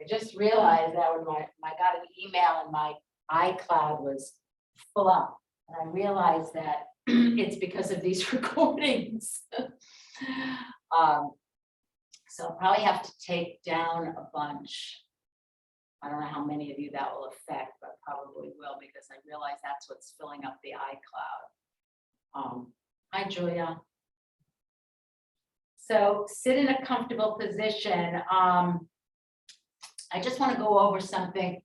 I just realized that when I got an email and my iCloud was full up. And I realized that it's because of these recordings. So I'll probably have to take down a bunch. I don't know how many of you that will affect, but probably will, because I realize that's what's filling up the iCloud. Hi, Julia. So sit in a comfortable position. I just want to go over something.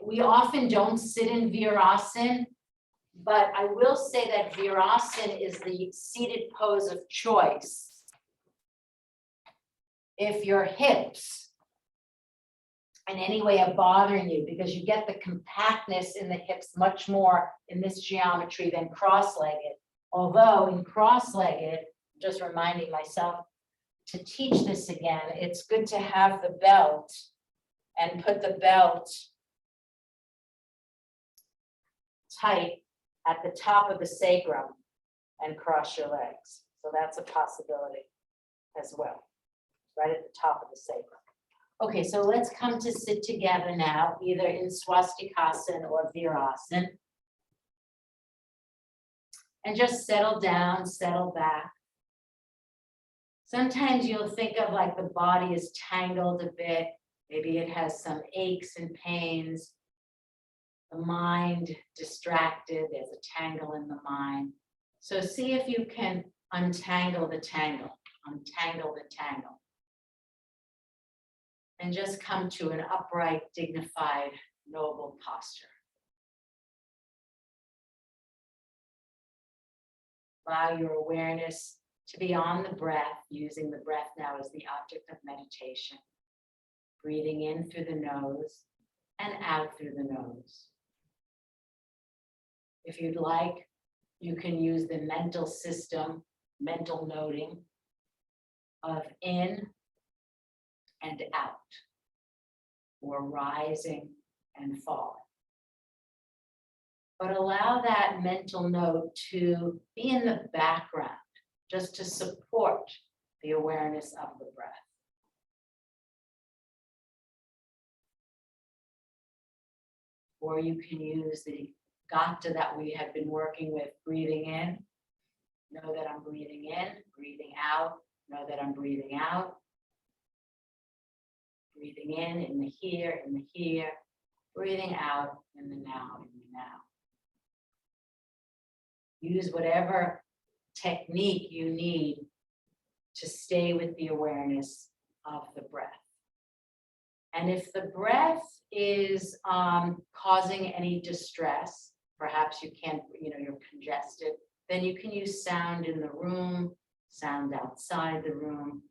We often don't sit in Virasana, but I will say that Virasana is the seated pose of choice if your hips in any way are bothering you, because you get the compactness in the hips much more in this geometry than cross-legged. Although in cross-legged, just reminding myself to teach this again, it's good to have the belt and put the belt tight at the top of the sacrum and cross your legs. So that's a possibility as well, right at the top of the sacrum. Okay, so let's come to sit together now, either in Swastikasana or Virasana. And just settle down, settle back. Sometimes you'll think of like the body is tangled a bit. Maybe it has some aches and pains. The mind distracted, there's a tangle in the mind. So see if you can untangle the tangle, untangle the tangle. And just come to an upright, dignified, noble posture. Allow your awareness to be on the breath, using the breath now as the object of meditation. Breathing in through the nose and out through the nose. If you'd like, you can use the mental system, mental noting of in and out, or rising and falling. But allow that mental note to be in the background, just to support the awareness of the breath. Or you can use the gata that we have been working with, breathing in. Know that I'm breathing in, breathing out. Know that I'm breathing out. Breathing in the here, in the here. Breathing out in the now, in the now. Use whatever technique you need to stay with the awareness of the breath. And if the breath is causing any distress, perhaps you can't, you're congested, then you can use sound in the room, sound outside the room,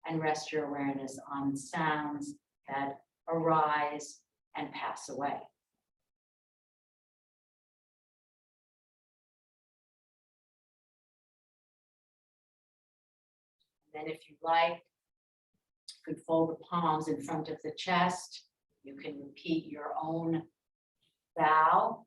and rest your awareness on sounds that arise and pass away. Then if you like, you could fold the palms in front of the chest. You can repeat your own vow.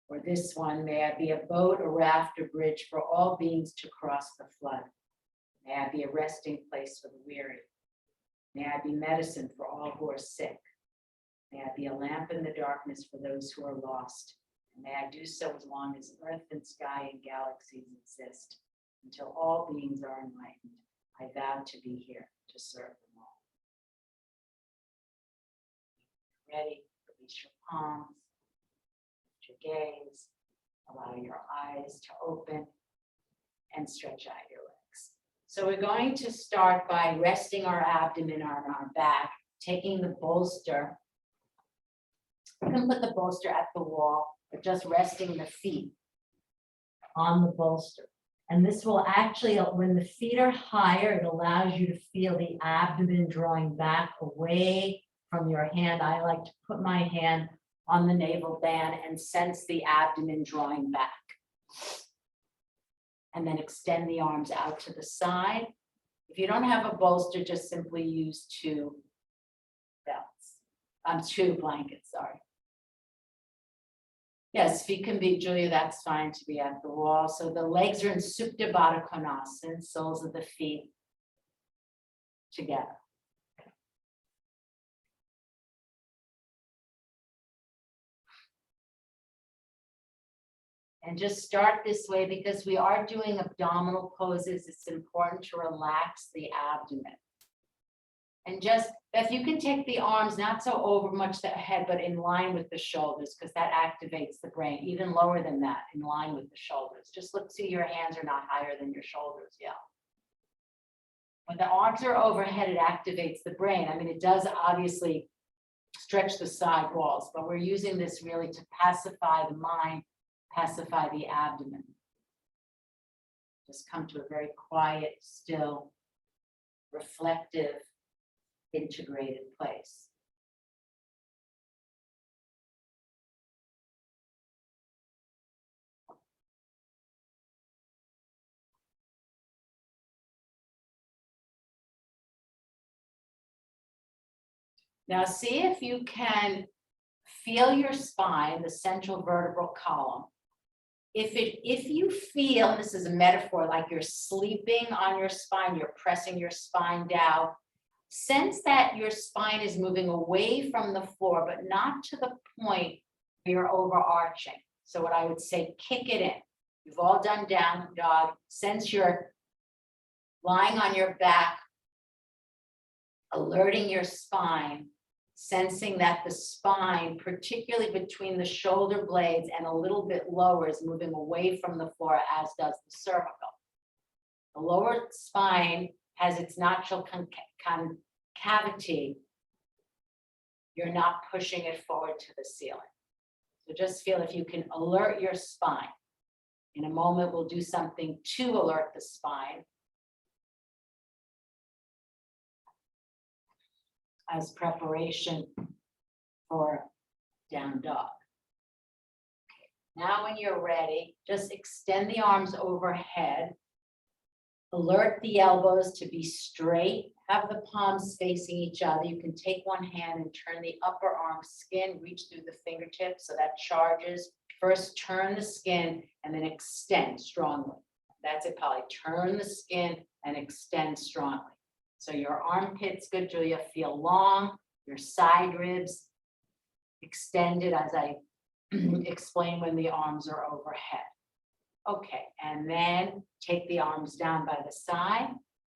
Or this one, may I be a boat, a raft, or bridge for all beings to cross the flood. May I be a resting place for the weary. May I be medicine for all who are sick. May I be a lamp in the darkness for those who are lost. And may I do so as long as earth and sky and galaxies exist. Until all beings are enlightened, I vow to be here to serve them all. Ready? Release your palms. Lift your gaze. Allow your eyes to open and stretch out your legs. So we're going to start by resting our abdomen on our back, taking the bolster. You can put the bolster at the wall, but just resting the feet on the bolster. And this will actually, when the feet are higher, it allows you to feel the abdomen drawing back away from your hand. I like to put my hand on the navel band and sense the abdomen drawing back. And then extend the arms out to the side. If you don't have a bolster, just simply use two blankets, sorry. Yes, feet can be, Julia, that's fine to be at the wall. So the legs are in Supta Baddha Konasana, soles of the feet together. And just start this way because we are doing abdominal poses. It's important to relax the abdomen. And just, if you can take the arms, not so over much the head, but in line with the shoulders, because that activates the brain, even lower than that, in line with the shoulders. Just look, see your hands are not higher than your shoulders, yeah. When the arms are overhead, it activates the brain. I mean, it does obviously stretch the side walls, but we're using this really to pacify the mind, pacify the abdomen. Just come to a very quiet, still, reflective, integrated place. Now see if you can feel your spine, the central vertebral column. If you feel, this is a metaphor, like you're sleeping on your spine, you're pressing your spine down, sense that your spine is moving away from the floor, but not to the point where you're overarching. So what I would say, kick it in. You've all done down dog. Sense you're lying on your back, alerting your spine, sensing that the spine, particularly between the shoulder blades and a little bit lower, is moving away from the floor, as does the cervical. The lower spine has its natural concavity. You're not pushing it forward to the ceiling. So just feel if you can alert your spine. In a moment, we'll do something to alert the spine as preparation for down dog. Now when you're ready, just extend the arms overhead. Alert the elbows to be straight. Have the palms facing each other. You can take one hand and turn the upper arm skin, reach through the fingertips so that charges. First, turn the skin and then extend strongly. That's it, Polly. Turn the skin and extend strongly. So your armpits, good, Julia, feel long. Your side ribs extended, as I explain when the arms are overhead. Okay, and then take the arms down by the side.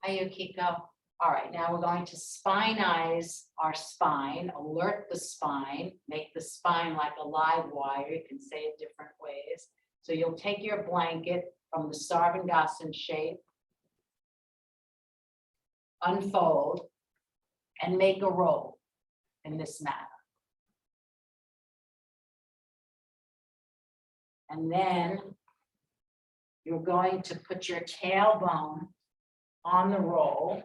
Ayukiko. All right, now we're going to spinize our spine, alert the spine, make the spine like a live wire. You can say it different ways. So you'll take your blanket from the Sarvangasana shape, unfold, and make a roll in this manner. And then you're going to put your tailbone on the roll.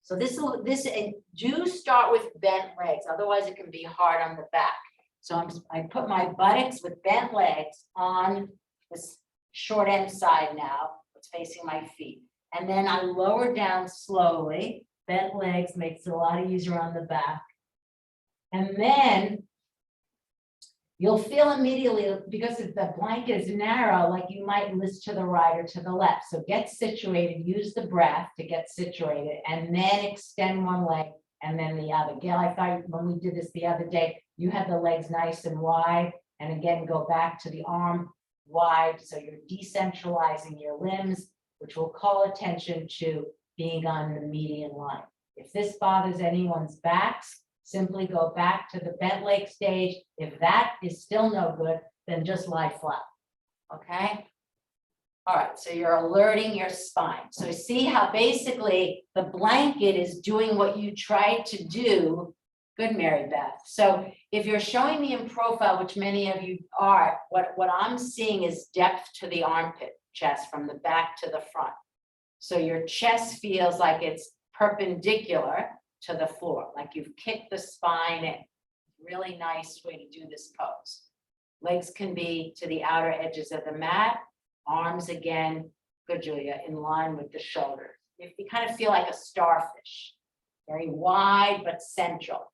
So do start with bent legs, otherwise it can be hard on the back. So I put my buttocks with bent legs on this short end side now, it's facing my feet. And then I lower down slowly. Bent legs makes it a lot easier on the back. And then you'll feel immediately, because if the blanket is narrow, like you might list to the right or to the left. So get situated, use the breath to get situated, and then extend one leg and then the other. Gail, I thought when we did this the other day, you had the legs nice and wide, and again, go back to the arm wide. So you're decentralizing your limbs, which will call attention to being on the median line. If this bothers anyone's backs, simply go back to the bent leg stage. If that is still no good, then just lie flat, okay? All right, so you're alerting your spine. So see how basically the blanket is doing what you tried to do. Good, Mary Beth. So if you're showing me in profile, which many of you are, what I'm seeing is depth to the armpit chest from the back to the front. So your chest feels like it's perpendicular to the floor, like you've kicked the spine in. Really nice way to do this pose. Legs can be to the outer edges of the mat. Arms again, good, Julia, in line with the shoulders. You kind of feel like a starfish, very wide but central.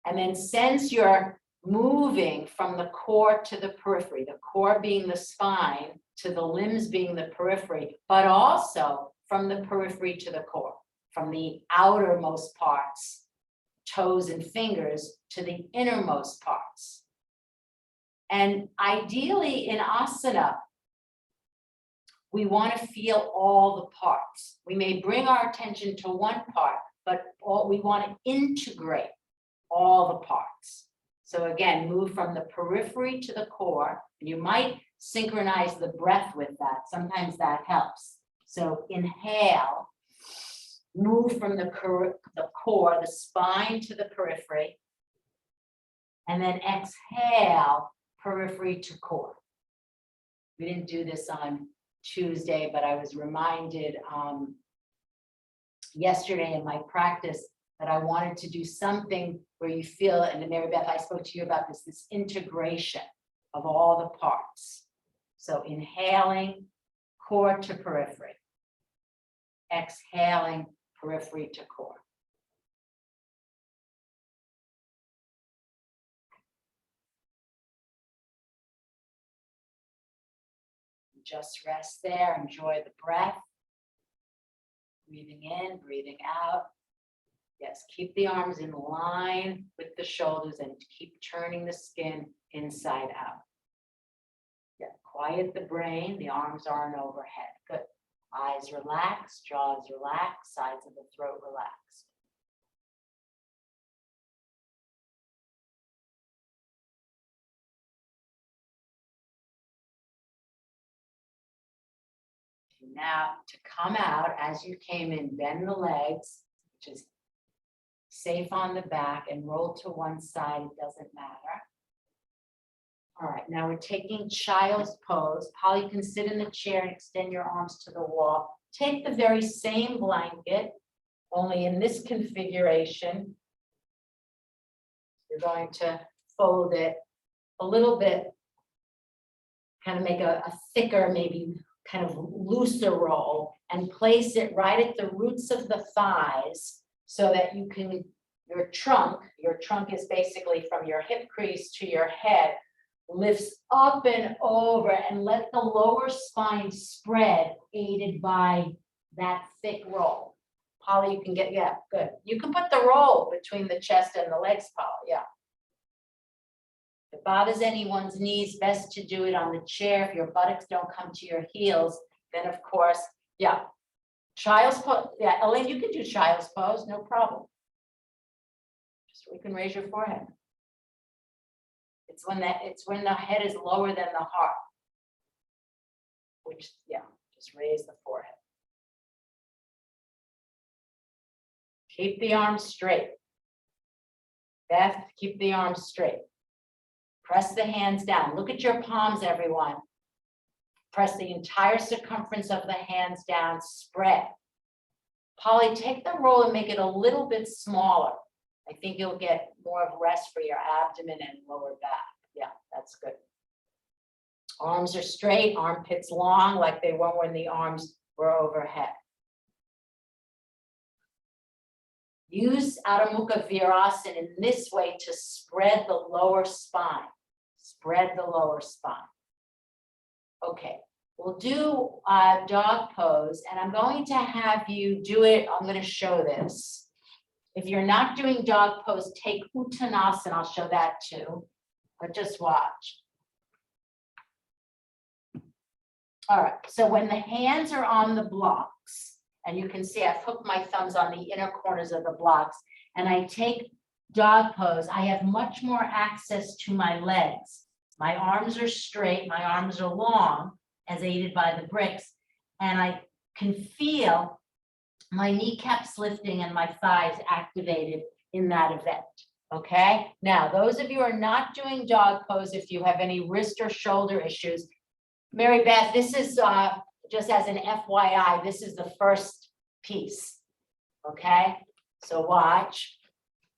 And then sense your moving from the core to the periphery, the core being the spine to the limbs being the periphery, but also from the periphery to the core, from the outermost parts, toes and fingers, to the innermost parts. And ideally in asana, we want to feel all the parts. We may bring our attention to one part, but we want to integrate all the parts. So again, move from the periphery to the core, and you might synchronize the breath with that. Sometimes that helps. So inhale, move from the core, the spine to the periphery, and then exhale, periphery to core. We didn't do this on Tuesday, but I was reminded yesterday in my practice that I wanted to do something where you feel, and Mary Beth, I spoke to you about this integration of all the parts. So inhaling, core to periphery. Exhaling, periphery to core. Just rest there, enjoy the breath. Breathing in, breathing out. Yes, keep the arms in line with the shoulders and keep turning the skin inside out. Yeah, quiet the brain, the arms aren't overhead. Good. Eyes relaxed, jaws relaxed, sides of the throat relaxed. Now to come out as you came in, bend the legs, which is safe on the back, and roll to one side, it doesn't matter. All right, now we're taking child's pose. Polly, you can sit in the chair and extend your arms to the wall. Take the very same blanket, only in this configuration, you're going to fold it a little bit, kind of make a thicker, maybe kind of looser roll, and place it right at the roots of the thighs so that you can, your trunk is basically from your hip crease to your head, lifts up and over, and let the lower spine spread, aided by that thick roll. Polly, you can get, yeah, good. You can put the roll between the chest and the legs, Polly, yeah. If it bothers anyone's knees, best to do it on the chair. If your buttocks don't come to your heels, then of course, yeah. Child's pose, yeah, Elaine, you can do child's pose, no problem. Just you can raise your forehead. It's when the head is lower than the heart. Which, yeah, just raise the forehead. Keep the arms straight. Beth, keep the arms straight. Press the hands down. Look at your palms, everyone. Press the entire circumference of the hands down, spread. Polly, take the roll and make it a little bit smaller. I think you'll get more of rest for your abdomen and lower back. Yeah, that's good. Arms are straight, armpits long, like they were when the arms were overhead. Use Adho Mukha Virasana in this way to spread the lower spine. Spread the lower spine. Okay, we'll do dog pose, and I'm going to have you do it. I'm going to show this. If you're not doing dog pose, take Uttanasana. I'll show that too, but just watch. All right, so when the hands are on the blocks, and you can see I've hooked my thumbs on the inner corners of the blocks, and I take dog pose, I have much more access to my legs. My arms are straight, my arms are long, as aided by the bricks, and I can feel my kneecaps lifting and my thighs activated in that event. Okay, now those of you who are not doing dog pose, if you have any wrist or shoulder issues, Mary Beth, this is just as an FYI, this is the first piece. Okay, so watch.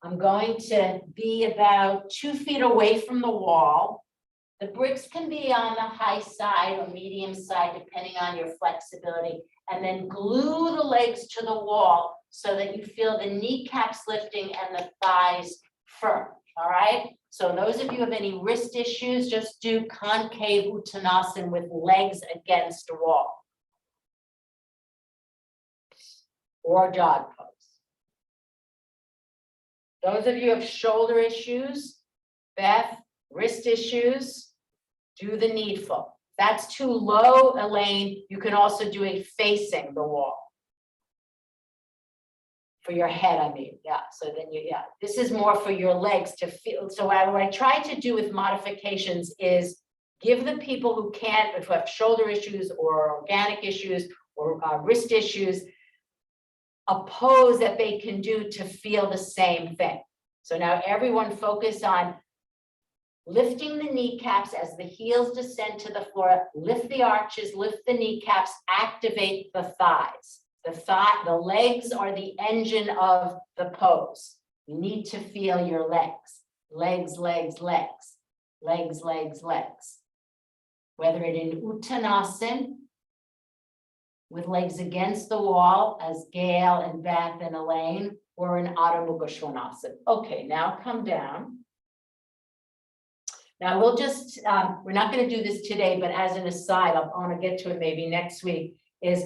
I'm going to be about 2 feet away from the wall. The bricks can be on the high side or medium side, depending on your flexibility, and then glue the legs to the wall so that you feel the kneecaps lifting and the thighs firm. All right, So those of you who have any wrist issues, just do concave uttanasana with legs against a wall. Or dog pose. Those of you who have shoulder issues, Beth, wrist issues, do the needful. If that's too low, Elaine, you can also do it facing the wall. For your head, I mean, yeah. So then this is more for your legs to feel. So what I try to do with modifications is give the people who can't, who have shoulder issues or organic issues or wrist issues, a pose that they can do to feel the same thing. So now everyone focus on lifting the kneecaps as the heels descend to the floor, lift the arches, lift the kneecaps, activate the thighs. The legs are the engine of the pose. You need to feel your legs. Legs, legs, legs. Legs, legs, legs. Whether it in Uttanasana, with legs against the wall, as Gail and Beth and Elaine, or in Adho Mukha Svanasana. Okay, now come down. Now we'll just, we're not going to do this today, but as an aside, I want to get to it maybe next week, is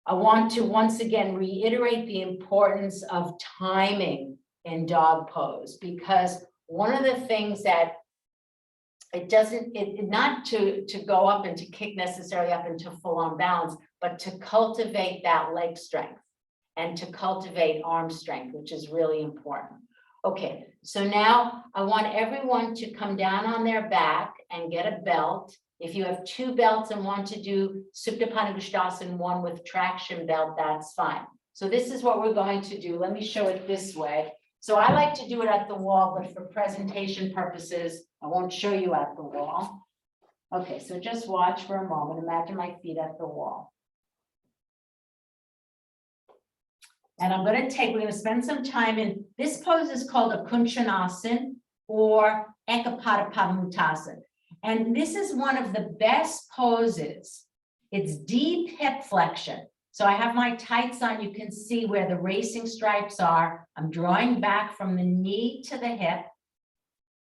I want to once again reiterate the importance of timing in dog pose, because one of the things that not to go up and to kick necessarily up into full on balance, but to cultivate that leg strength and to cultivate arm strength, which is really important. Okay, so now I want everyone to come down on their back and get a belt. If you have two belts and want to do Supta Panagustasana, one with traction belt, that's fine. So this is what we're going to do. Let me show it this way. So I like to do it at the wall, but for presentation purposes, I won't show you at the wall. Okay, so just watch for a moment. Imagine my feet at the wall. And I'm going to we're going to spend some time in, this pose is called a Kunchanasana or Ekapada Padmutasana. And this is one of the best poses. It's deep hip flexion. So I have my tights on. You can see where the racing stripes are. I'm drawing back from the knee to the hip.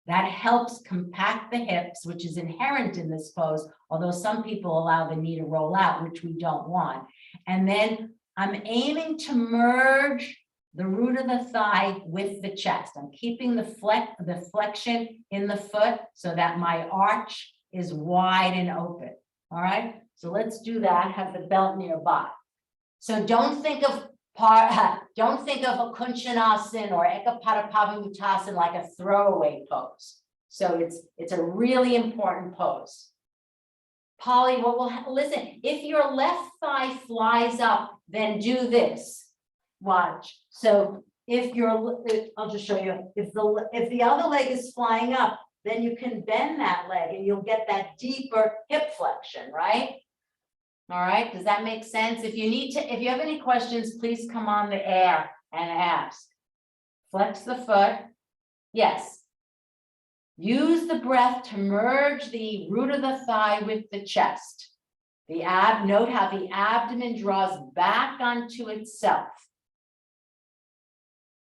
That helps compact the hips, which is inherent in this pose, although some people allow the knee to roll out, which we don't want. And then I'm aiming to merge the root of the thigh with the chest. I'm keeping the flexion in the foot so that my arch is wide and open. All right, so let's do that. Have the belt nearby. So don't think of a Kunchanasana or Ekapada Padmutasana like a throwaway pose. So it's a really important pose. Polly, listen, if your left thigh flies up, then do this. Watch. So if I'll just show you, if the other leg is flying up, then you can bend that leg and you'll get that deeper hip flexion, right? All right, does that make sense? If you have any questions, please come on the air and ask. Flex the foot. Yes. Use the breath to merge the root of the thigh with the chest. Note how the abdomen draws back onto itself.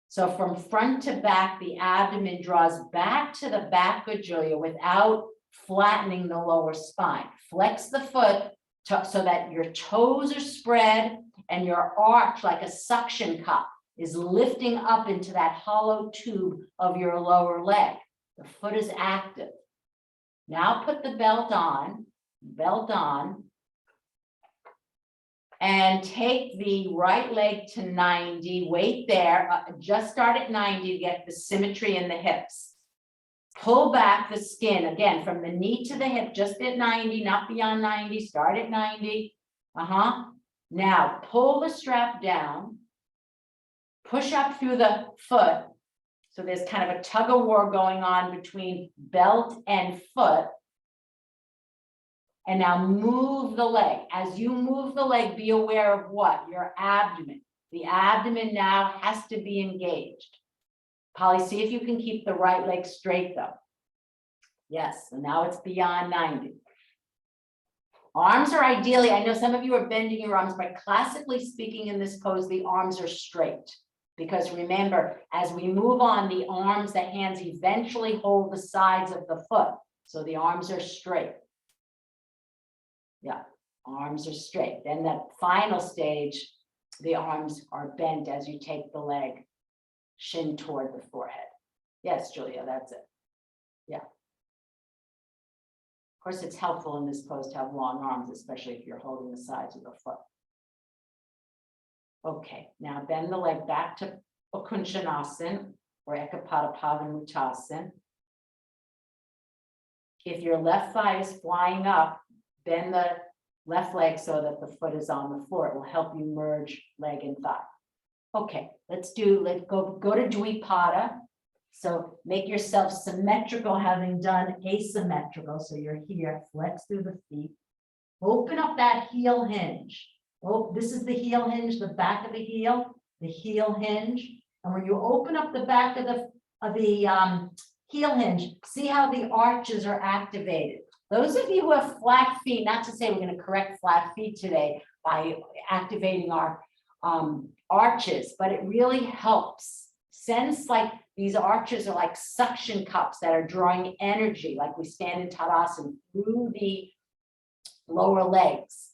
So from front to back, the abdomen draws back to the back gaugelia without flattening the lower spine. Flex the foot so that your toes are spread and your arch, like a suction cup, is lifting up into that hollow tube of your lower leg. The foot is active. Now put the belt on, and take the right leg to 90, wait there, just start at 90 to get the symmetry in the hips. Pull back the skin, again, from the knee to the hip, just at 90, not beyond 90, start at 90. Now pull the strap down, push up through the foot. So there's kind of a tug of war going on between belt and foot. And now move the leg. As you move the leg, be aware of what? Your abdomen. The abdomen now has to be engaged. Polly, see if you can keep the right leg straight though. Yes, and now it's beyond 90. Arms are ideally, I know some of you are bending your arms, but classically speaking in this pose, the arms are straight. Because remember, as we move on, the arms, the hands eventually hold the sides of the foot. So the arms are straight. Yeah, arms are straight. Then that final stage, the arms are bent as you take the leg, shin toward the forehead. Yes, Julia, that's it. Yeah. Of course, it's helpful in this pose to have long arms, especially if you're holding the sides of the foot. Okay, now bend the leg back to Ukunshanasana or Ekapada Pavanmuttasana. If your left thigh is flying up, bend the left leg so that the foot is on the floor. It will help you merge leg and thigh. Okay, let's go to Dvipada. So make yourself symmetrical, having done asymmetrical. So you're here, flex through the feet. Open up that heel hinge. Oh, this is the heel hinge, the back of the heel hinge. And when you open up the back of the heel hinge, see how the arches are activated. Those of you who have flat feet, not to say we're going to correct flat feet today by activating our arches, but it really helps. Sense like these arches are like suction cups that are drawing energy, like we stand in Tadasana through the lower legs,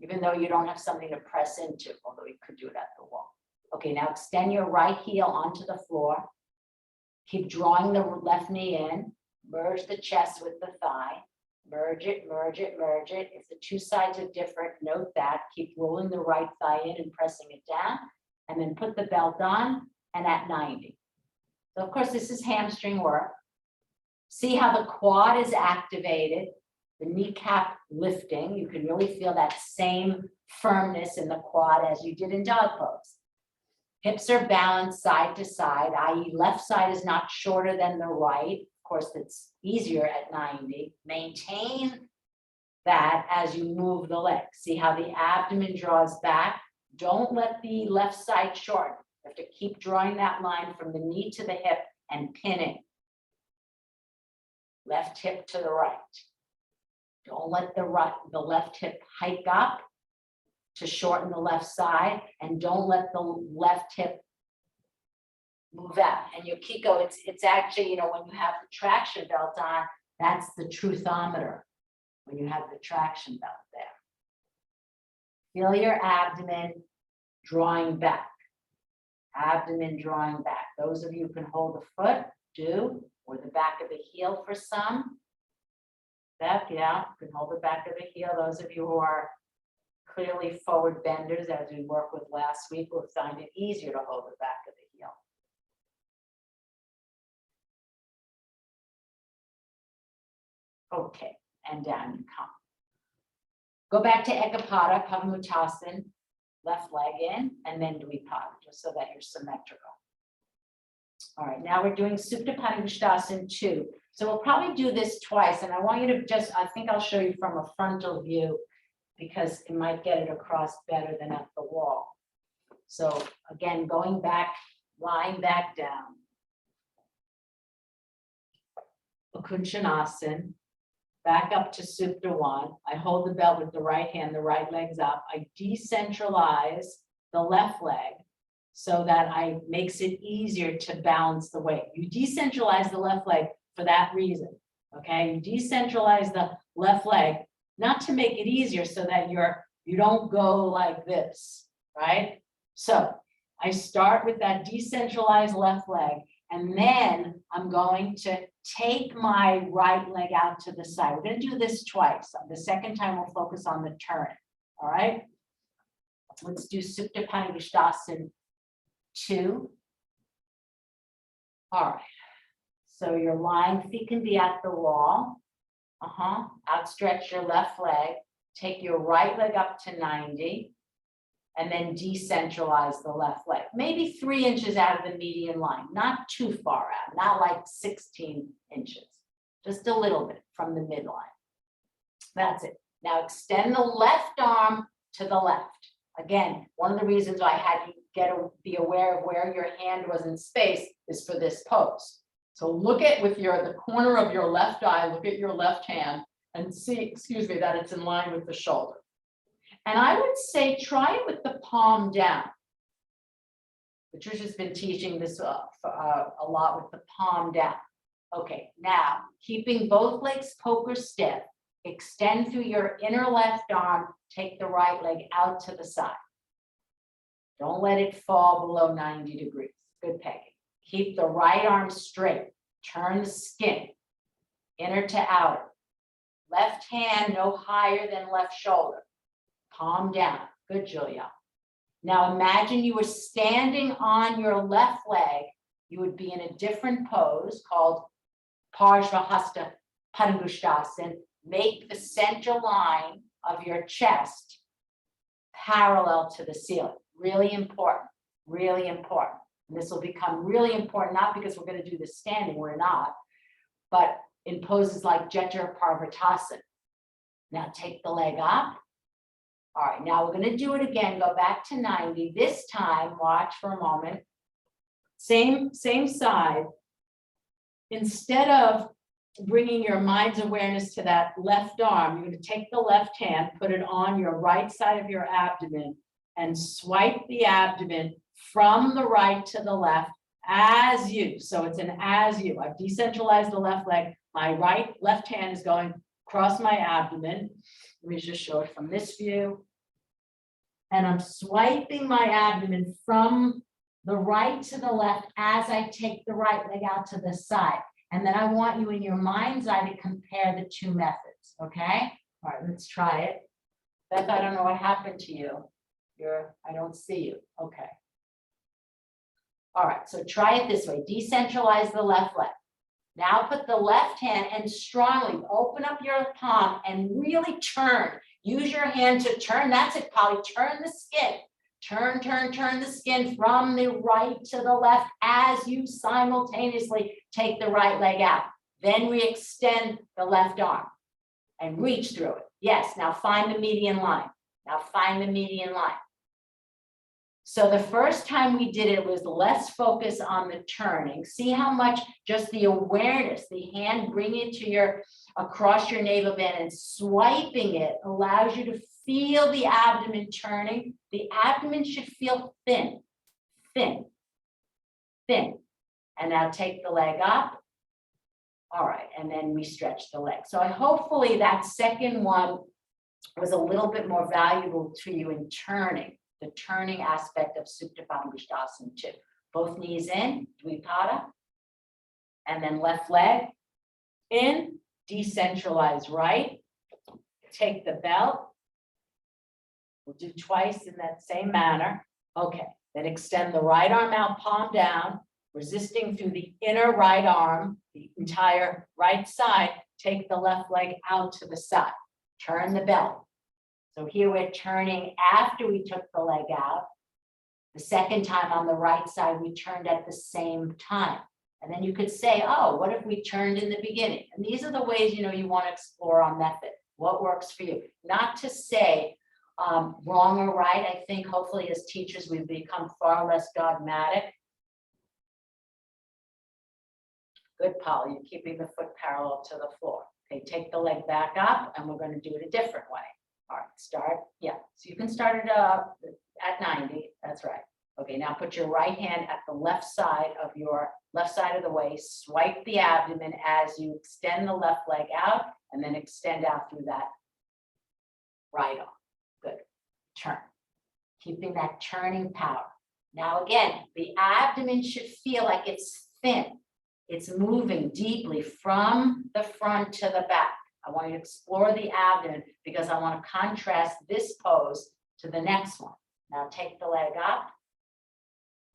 even though you don't have something to press into, although you could do it at the wall. Okay, now extend your right heel onto the floor. Keep drawing the left knee in, merge the chest with the thigh, merge it, merge it, merge it. If the two sides are different, note that. Keep rolling the right thigh in and pressing it down, and then put the belt on and at 90. So of course, this is hamstring work. See how the quad is activated, the kneecap lifting. You can really feel that same firmness in the quad as you did in dog pose. Hips are balanced side to side, i.e. left side is not shorter than the right. Of course, it's easier at 90. Maintain that as you move the legs. See how the abdomen draws back. Don't let the left side shorten. You have to keep drawing that line from the knee to the hip and pinning. Left hip to the right. Don't let the left hip hike up to shorten the left side, and don't let the left hip move out. And your Kiko, it's actually, when you have the traction belt on, that's the truthometer, when you have the traction belt there. Feel your abdomen drawing back. Abdomen drawing back. Those of you who can hold the foot, do, or the back of the heel for some. Beth, yeah, you can hold the back of the heel. Those of you who are clearly forward benders, as we worked with last week, will find it easier to hold the back of the heel. Okay, and down you come. Go back to Ekapada Pavanmuttasana, left leg in, and then Dvipada, just so that you're symmetrical. All right, now we're doing Supta Padangusthasana 2. So we'll probably do this twice, and I want you to just, I think I'll show you from a frontal view, because it might get it across better than at the wall. So again, going back, lying back down. Ukunshanasana, back up to Supta 1. I hold the belt with the right hand, the right leg's up. I decentralize the left leg so that makes it easier to balance the weight. You decentralize the left leg for that reason, okay? You decentralize the left leg not to make it easier so that you don't go like this, right? So I start with that decentralized left leg, and then I'm going to take my right leg out to the side. We're going to do this twice. The second time we'll focus on the turn, all right? Let's do Supta Padangusthasana 2. All right. So your lying feet can be at the wall. Outstretch your left leg. Take your right leg up to 90. And then decentralize the left leg. Maybe 3 inches out of the median line. Not too far out. Not like 16 inches. Just a little bit from the midline. That's it. Now extend the left arm to the left. Again, one of the reasons I had you be aware of where your hand was in space is for this pose. So look at with the corner of your left eye, look at your left hand and see, that it's in line with the shoulder. And I would say try it with the palm down. Patricia's been teaching this a lot with the palm down. Okay, now, keeping both legs poker stiff, extend through your inner left arm, take the right leg out to the side. Don't let it fall below 90 degrees. Good pegging. Keep the right arm straight. Turn the skin, inner to outer. Left hand no higher than left shoulder. Palm down. Good, Julia. Now imagine you were standing on your left leg. You would be in a different pose called Parsvahasta Padangusthasana. Make the center line of your chest parallel to the ceiling. Really important, really important. And this will become really important, not because we're going to do this standing, we're not, but in poses like Jeta Parvatasana. Now take the leg up. All right, now we're going to do it again. Go back to 90. This time, watch for a moment. Same side. Instead of bringing your mind's awareness to that left arm, you're going to take the left hand, put it on your right side of your abdomen, and swipe the abdomen from the right to the left as you. So it's an as you. I've decentralized the left leg. My left hand is going across my abdomen. Let me just show it from this view. And I'm swiping my abdomen from the right to the left as I take the right leg out to the side. And then I want you in your mind's eye to compare the two methods, okay? All right, let's try it. Beth, I don't know what happened to you. I don't see you, okay. All right, so try it this way. Decentralize the left leg. Now put the left hand and strongly open up your palm and really turn. Use your hand to turn. That's it, Polly. Turn the skin. Turn the skin from the right to the left as you simultaneously take the right leg out. Then we extend the left arm and reach through it. Yes, now find the median line. Now find the median line. So the first time we did it was less focus on the turning. See how much just the awareness, the hand bringing it to across your navel band and swiping it allows you to feel the abdomen turning. The abdomen should feel thin, thin, thin. And now take the leg up. All right, and then we stretch the leg. So hopefully that second one was a little bit more valuable to you in turning. The turning aspect of Supta Padangusthasana too. Both knees in, Dvipada, and then left leg in, decentralize right, take the belt. We'll do twice in that same manner. Okay, then extend the right arm out, palm down, resisting through the inner right arm, the entire right side, take the left leg out to the side, turn the belt. So here we're turning after we took the leg out. The second time on the right side, we turned at the same time. And then you could say, oh, what if we turned in the beginning? And these are the ways, you want to explore our method. What works for you? Not to say wrong or right. I think hopefully as teachers, we've become far less dogmatic. Good, Polly, you're keeping the foot parallel to the floor. Okay, take the leg back up and we're going to do it a different way. All right, start. Yeah, so you can start it up at 90. That's right. Okay, now put your right hand at the left side of the waist. Swipe the abdomen as you extend the left leg out and then extend out through that right arm. Good. Turn. Keeping that turning power. Now again, the abdomen should feel like it's thin. It's moving deeply from the front to the back. I want you to explore the abdomen because I want to contrast this pose to the next one. Now take the leg up.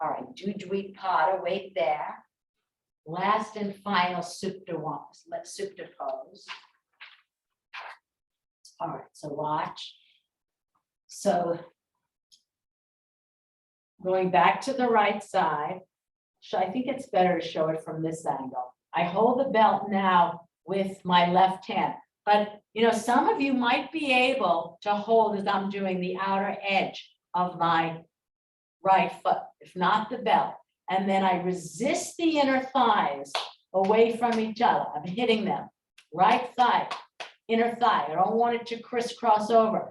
All right, do Dvipada, wait there. Last and final Supta one. Let's Supta pose. All right, so watch. So going back to the right side, I think it's better to show it from this angle. I hold the belt now with my left hand, but some of you might be able to hold as I'm doing the outer edge of my right foot, if not the belt. And then I resist the inner thighs away from each other. I'm hitting them. Right thigh, inner thigh. I don't want it to crisscross over.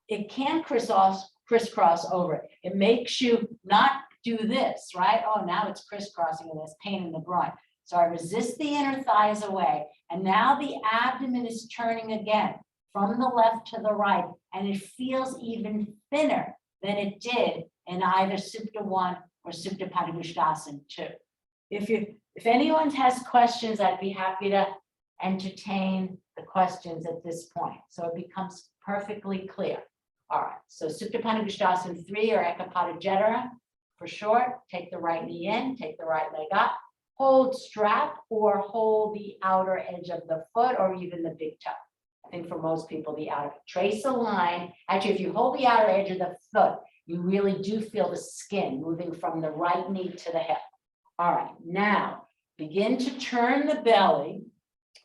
It can crisscross over. It makes you not do this, right? Oh, now it's crisscrossing and there's pain in the groin. So I resist the inner thighs away. And now the abdomen is turning again from the left to the right. And it feels even thinner than it did in either Supta 1 or Supta Padangusthasana 2. If anyone has questions, I'd be happy to entertain the questions at this point. So it becomes perfectly clear. All right, so Supta Padangusthasana 3 or Ekapada Jethara for short. Take the right knee in, take the right leg up, hold strap or hold the outer edge of the foot or even the big toe. I think for most people, the outer, trace a line. Actually, if you hold the outer edge of the foot, you really do feel the skin moving from the right knee to the hip. All right, now begin to turn the belly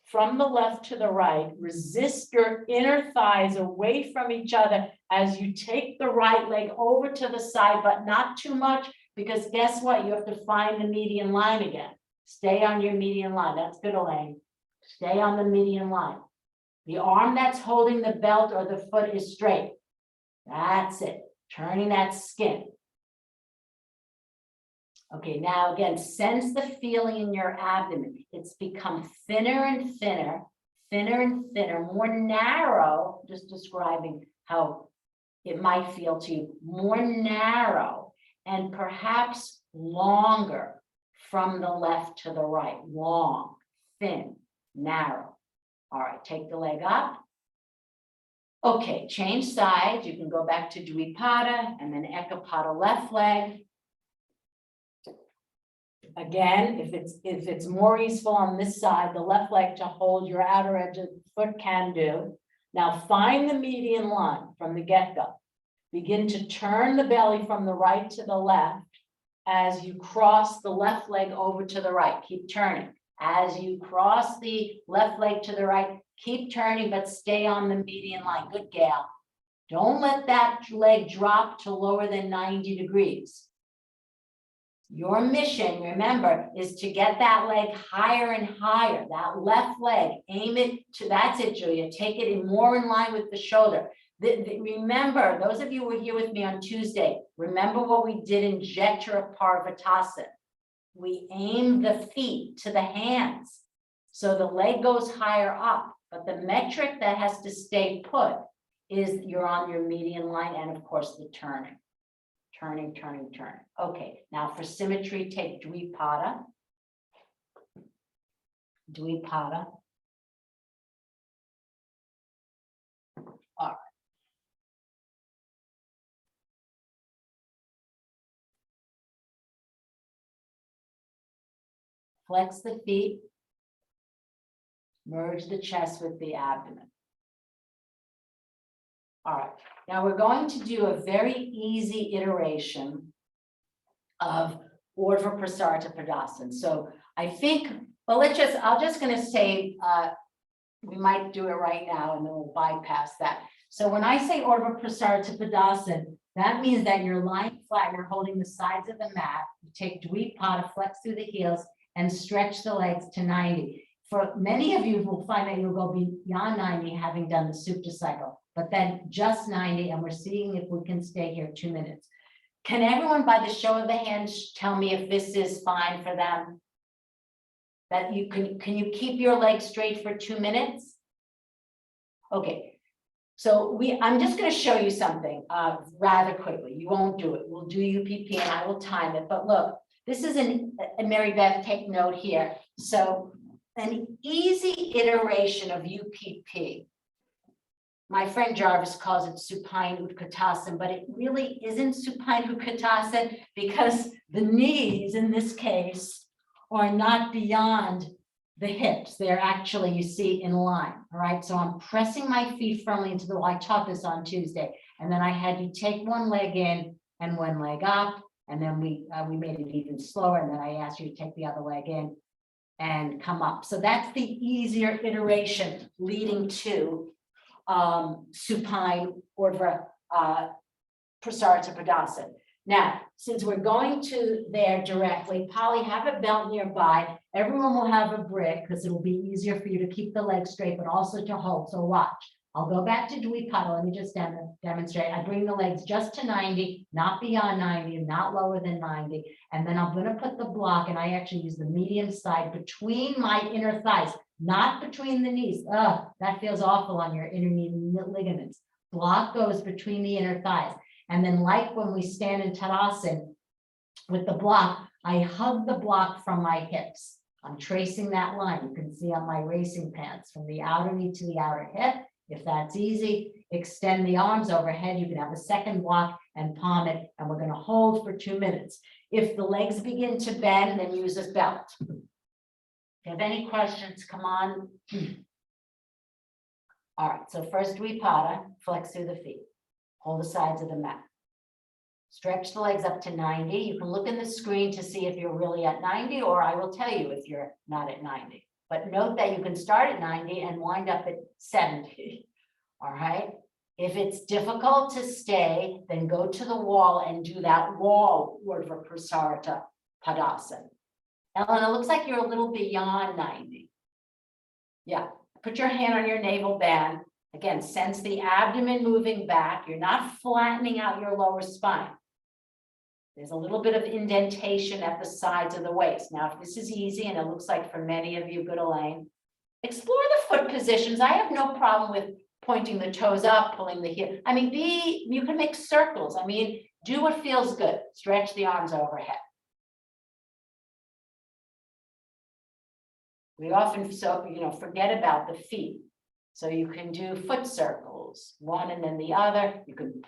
from the left to the right. Resist your inner thighs away from each other as you take the right leg over to the side, but not too much, because guess what? You have to find the median line again. Stay on your median line. That's good, Elaine. Stay on the median line. The arm that's holding the belt or the foot is straight. That's it. Turning that skin. Okay, now again, sense the feeling in your abdomen. It's become thinner and thinner, thinner and thinner, more narrow, just describing how it might feel to you, more narrow and perhaps longer from the left to the right, long, thin, narrow. All right, take the leg up. Okay, change sides. You can go back to Dvipada and then Ekapada left leg. Again, if it's more easeful on this side, the left leg to hold your outer edge of the foot can do. Now find the median line from the get-go. Begin to turn the belly from the right to the left as you cross the left leg over to the right. Keep turning. As you cross the left leg to the right, keep turning, but stay on the median line. Good, Gail. Don't let that leg drop to lower than 90 degrees. Your mission, remember, is to get that leg higher and higher. That left leg, aim it to, that's it, Julia. Take it in more in line with the shoulder. Remember, those of you who were here with me on Tuesday, remember what we did in Jethara Parvatasana. We aim the feet to the hands. So the leg goes higher up, but the metric that has to stay put is you're on your median line and of course the turning. Turning, turning, turning. Okay, now for symmetry, take Dvipada. Dvipada. All right. Flex the feet. Merge the chest with the abdomen. All right, now we're going to do a very easy iteration of Urdhva Prasarita Padasana. So I think, well, I'm just going to say, we might do it right now and then we'll bypass that. So when I say Urdhva Prasarita Padasana, that means that you're lying flat, you're holding the sides of the mat, you take Dvipada, flex through the heels and stretch the legs to 90. For many of you will find that you'll go beyond 90 having done the Supta cycle, but then just 90, and we're seeing if we can stay here 2 minutes. Can everyone, by the show of the hands, tell me if this is fine for them? That you can you keep your legs straight for 2 minutes? Okay, so I'm just going to show you something rather quickly. You won't do it. We'll do UPP and I will time it. But look, this is and Mary Beth, take note here. So an easy iteration of UPP. My friend Jarvis calls it supine utkatasana, but it really isn't supine utkatasana because the knees in this case are not beyond the hips. They're actually, you see, in line. All right. So I'm pressing my feet firmly into the wall. I taught this on Tuesday. And then I had you take one leg in and one leg up. And then we made it even slower. And then I asked you to take the other leg in and come up. So that's the easier iteration leading to supine Urdhva Prasarita Padasana. Now, since we're going to there directly, Polly, have a belt nearby. Everyone will have a brick because it will be easier for you to keep the legs straight, but also to hold. So watch. I'll go back to Dvipada. Let me just demonstrate. I bring the legs just to 90, not beyond 90, not lower than 90. And then I'm going to put the block, and I actually use the medium side between my inner thighs, not between the knees. Oh, that feels awful on your intermediate ligaments. Block goes between the inner thighs. And then like when we stand in Tadasana with the block, I hug the block from my hips. I'm tracing that line. You can see on my racing pants from the outer knee to the outer hip. If that's easy, extend the arms overhead. You can have a second block and palm it, and we're going to hold for 2 minutes. If the legs begin to bend, then use a belt. If you have any questions, come on. All right, so first Dvipada, flex through the feet. Hold the sides of the mat. Stretch the legs up to 90. You can look in the screen to see if you're really at 90, or I will tell you if you're not at 90. But note that you can start at 90 and wind up at 70. All right. If it's difficult to stay, then go to the wall and do that wall Urdhva Prasarita Padasana. Ellen, it looks like you're a little beyond 90. Yeah. Put your hand on your navel band. Again, sense the abdomen moving back. You're not flattening out your lower spine. There's a little bit of indentation at the sides of the waist. Now, if this is easy, and it looks like for many of you, good Elaine, explore the foot positions. I have no problem with pointing the toes up, pulling the heel. I mean, you can make circles. I mean, do what feels good. Stretch the arms overhead. We often forget about the feet. So you can do foot circles, one and then the other. You can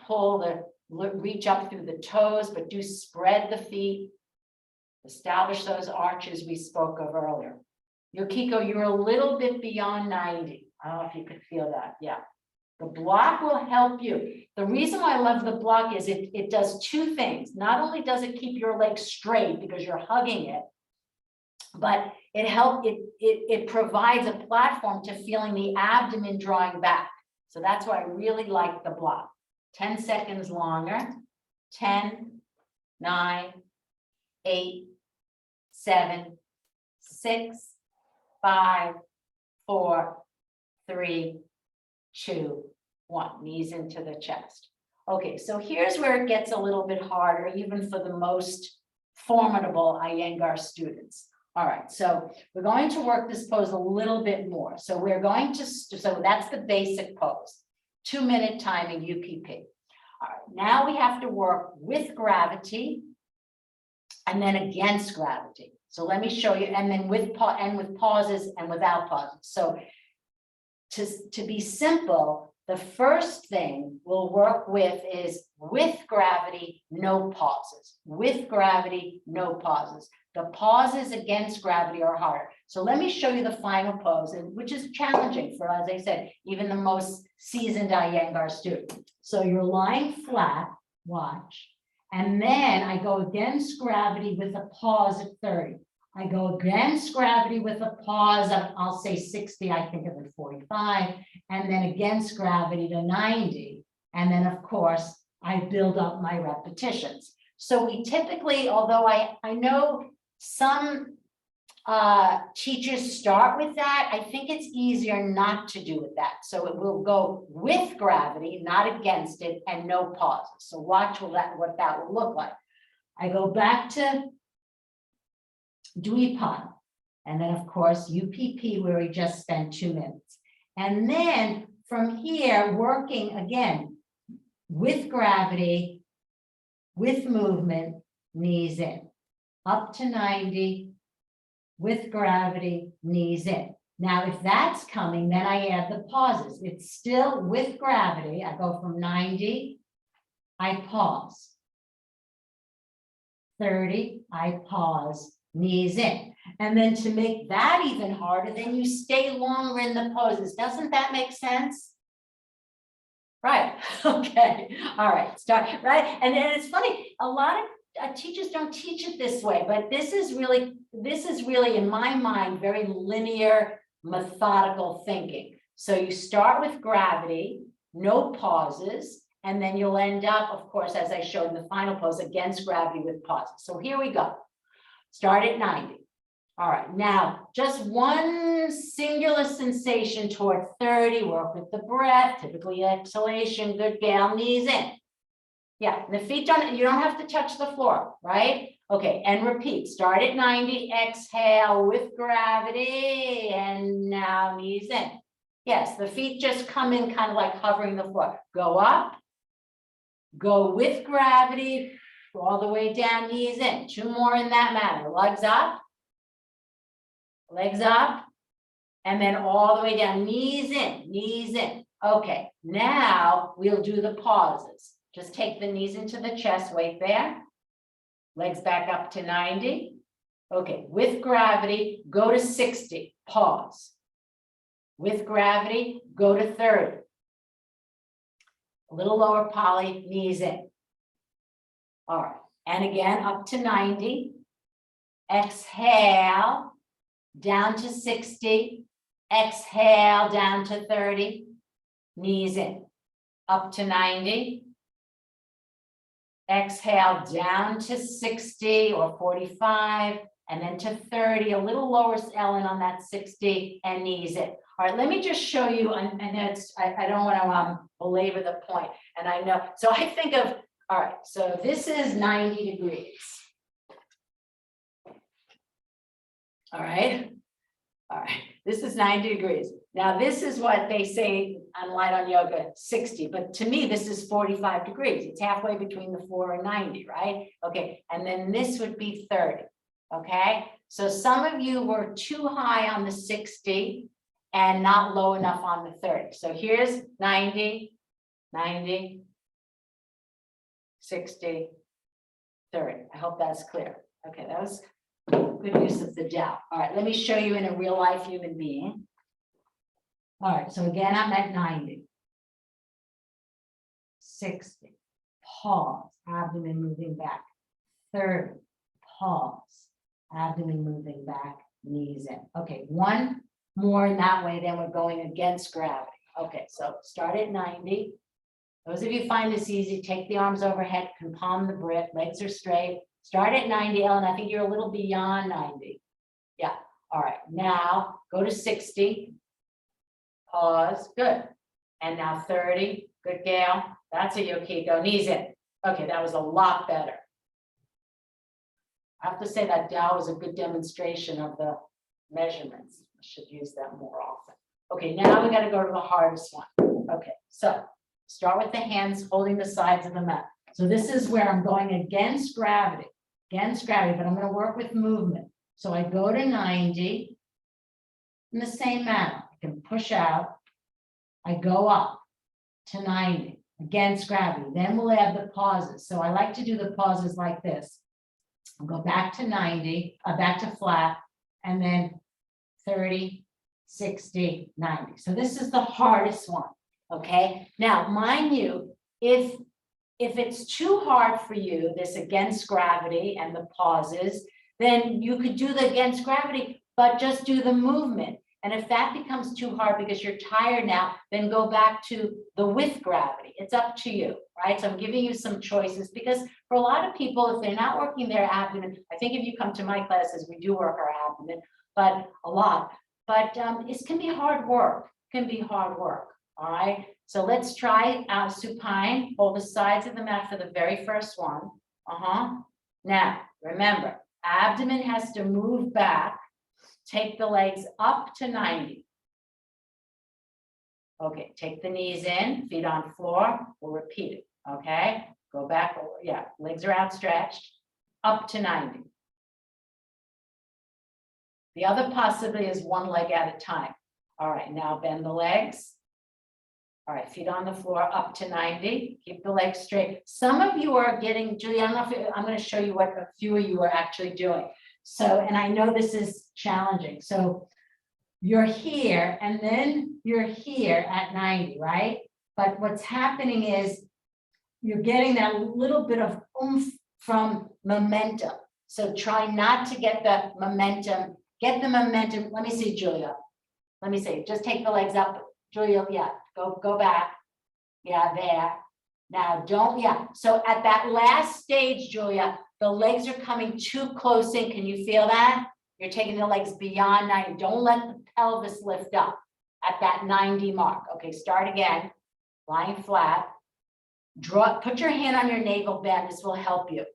reach up through the toes, but do spread the feet. Establish those arches we spoke of earlier. Yukiko, you're a little bit beyond 90. I don't know if you could feel that. Yeah. The block will help you. The reason why I love the block is it does two things. Not only does it keep your legs straight because you're hugging it, but it provides a platform to feeling the abdomen drawing back. So that's why I really like the block. 10 seconds longer. 10, 9, 8, 7, 6, 5, 4, 3, 2, 1. Knees into the chest. Okay, so here's where it gets a little bit harder, even for the most formidable Iyengar students. All right, so we're going to work this pose a little bit more. So that's the basic pose. 2-minute timing UPP. All right, now we have to work with gravity and then against gravity. So let me show you, and then with pauses and without pauses. So to be simple, the first thing we'll work with is with gravity, no pauses. With gravity, no pauses. The pauses against gravity are harder. So let me show you the final pose, which is challenging for, as I said, even the most seasoned Iyengar student. So you're lying flat, watch, and then I go against gravity with a pause at 30. I go against gravity with a pause of, I'll say 60, I think of it 45, and then against gravity to 90. And then, of course, I build up my repetitions. So we typically, although I know some teachers start with that, I think it's easier not to do with that. So it will go with gravity, not against it, and no pauses. So watch what that will look like. I go back to Dvipada, and then of course UPP, where we just spent 2 minutes. And then from here, working again with gravity, with movement, knees in, up to 90, with gravity, knees in. Now, if that's coming, then I add the pauses. It's still with gravity. I go from 90, I pause. 30, I pause, knees in. And then to make that even harder, then you stay longer in the poses. Doesn't that make sense? Right. Okay. All right. Start. Right. And then it's funny. A lot of teachers don't teach it this way, but this is really, in my mind, very linear, methodical thinking. So you start with gravity, no pauses, and then you'll end up, of course, as I showed in the final pose, against gravity with pauses. So here we go. Start at 90. All right, now just one singular sensation toward 30, work with the breath, typically exhalation, good gal, knees in. Yeah, the feet don't, you don't have to touch the floor, right? Okay, and repeat, start at 90, exhale with gravity, and now knees in. Yes, the feet just come in kind of like hovering the floor. Go up, go with gravity, all the way down, knees in. 2 more in that manner, legs up, and then all the way down, knees in, knees in. Okay, now we'll do the pauses. Just take the knees into the chest, wait there. Legs back up to 90. Okay, with gravity, go to 60, pause. With gravity, go to 30. A little lower poly, knees in. All right, and again, up to 90. Exhale, down to 60. Exhale, down to 30. Knees in. Up to 90. Exhale down to 60 or 45, and then to 30, a little lower Ellen on that 60, and knees in. All right, let me just show you, and it's, I don't want to belabor the point, and I know, so I think of, all right, so this is 90 degrees. All right, this is 90 degrees. Now, this is what they say on Light on Yoga, 60, but to me, this is 45 degrees. It's halfway between the 4 and 90, right? Okay, and then this would be 30, okay? So some of you were too high on the 60 and not low enough on the 30. So here's 90, 90, 60, 30. I hope that's clear. Okay, that was good use of the depth. All right, let me show you in a real life human being. All right, so again, I'm at 90, 60, pause, abdomen moving back, 30, pause, abdomen moving back, knees in. Okay, one more in that way, then we're going against gravity. Okay, so start at 90. Those of you find this easy, take the arms overhead, can palm the brick, legs are straight. Start at 90, Ellen, I think you're a little beyond 90. Yeah, all right, now go to 60. Pause, good. And now 30, good Gail. That's a Yokiko, knees in. Okay, that was a lot better. I have to say that was a good demonstration of the measurements. I should use that more often. Okay, now we got to go to the hardest one. Okay, so start with the hands holding the sides of the mat. So this is where I'm going against gravity, but I'm going to work with movement. So I go to 90 in the same manner. I can push out. I go up to 90 against gravity. Then we'll add the pauses. So I like to do the pauses like this. I'll go back to 90, back to flat, and then 30, 60, 90. So this is the hardest one. Okay. Now, mind you, if it's too hard for you, this against gravity and the pauses, then you could do the against gravity, but just do the movement. And if that becomes too hard because you're tired now, then go back to the with gravity. It's up to you, right? So I'm giving you some choices because for a lot of people, if they're not working their abdomen, I think if you come to my classes, we do work our abdomen, but a lot. But it can be hard work. All right. So let's try supine. Hold the sides of the mat for the very first one. Now, remember, abdomen has to move back. Take the legs up to 90. Okay, take the knees in, feet on floor. We'll repeat it. Okay, go back. Yeah, legs are outstretched. Up to 90. The other possibility is one leg at a time. All right, now bend the legs. All right, feet on the floor, up to 90. Keep the legs straight. Some of you are getting, Julie, I don't know if I'm going to show you what a few of you are actually doing. So, and I know this is challenging. So you're here and then you're here at 90, right? But what's happening is you're getting that little bit of oomph from momentum. So try not to get the momentum. Get the momentum. Let me see, Julia. Let me see. Just take the legs up. Julia, yeah, go back. Yeah, there. Now don't, yeah. So at that last stage, Julia, the legs are coming too close in. Can you feel that? You're taking the legs beyond 90. Don't let the pelvis lift up at that 90 mark. Okay, start again. Lying flat. Put your hand on your navel band. This will help you.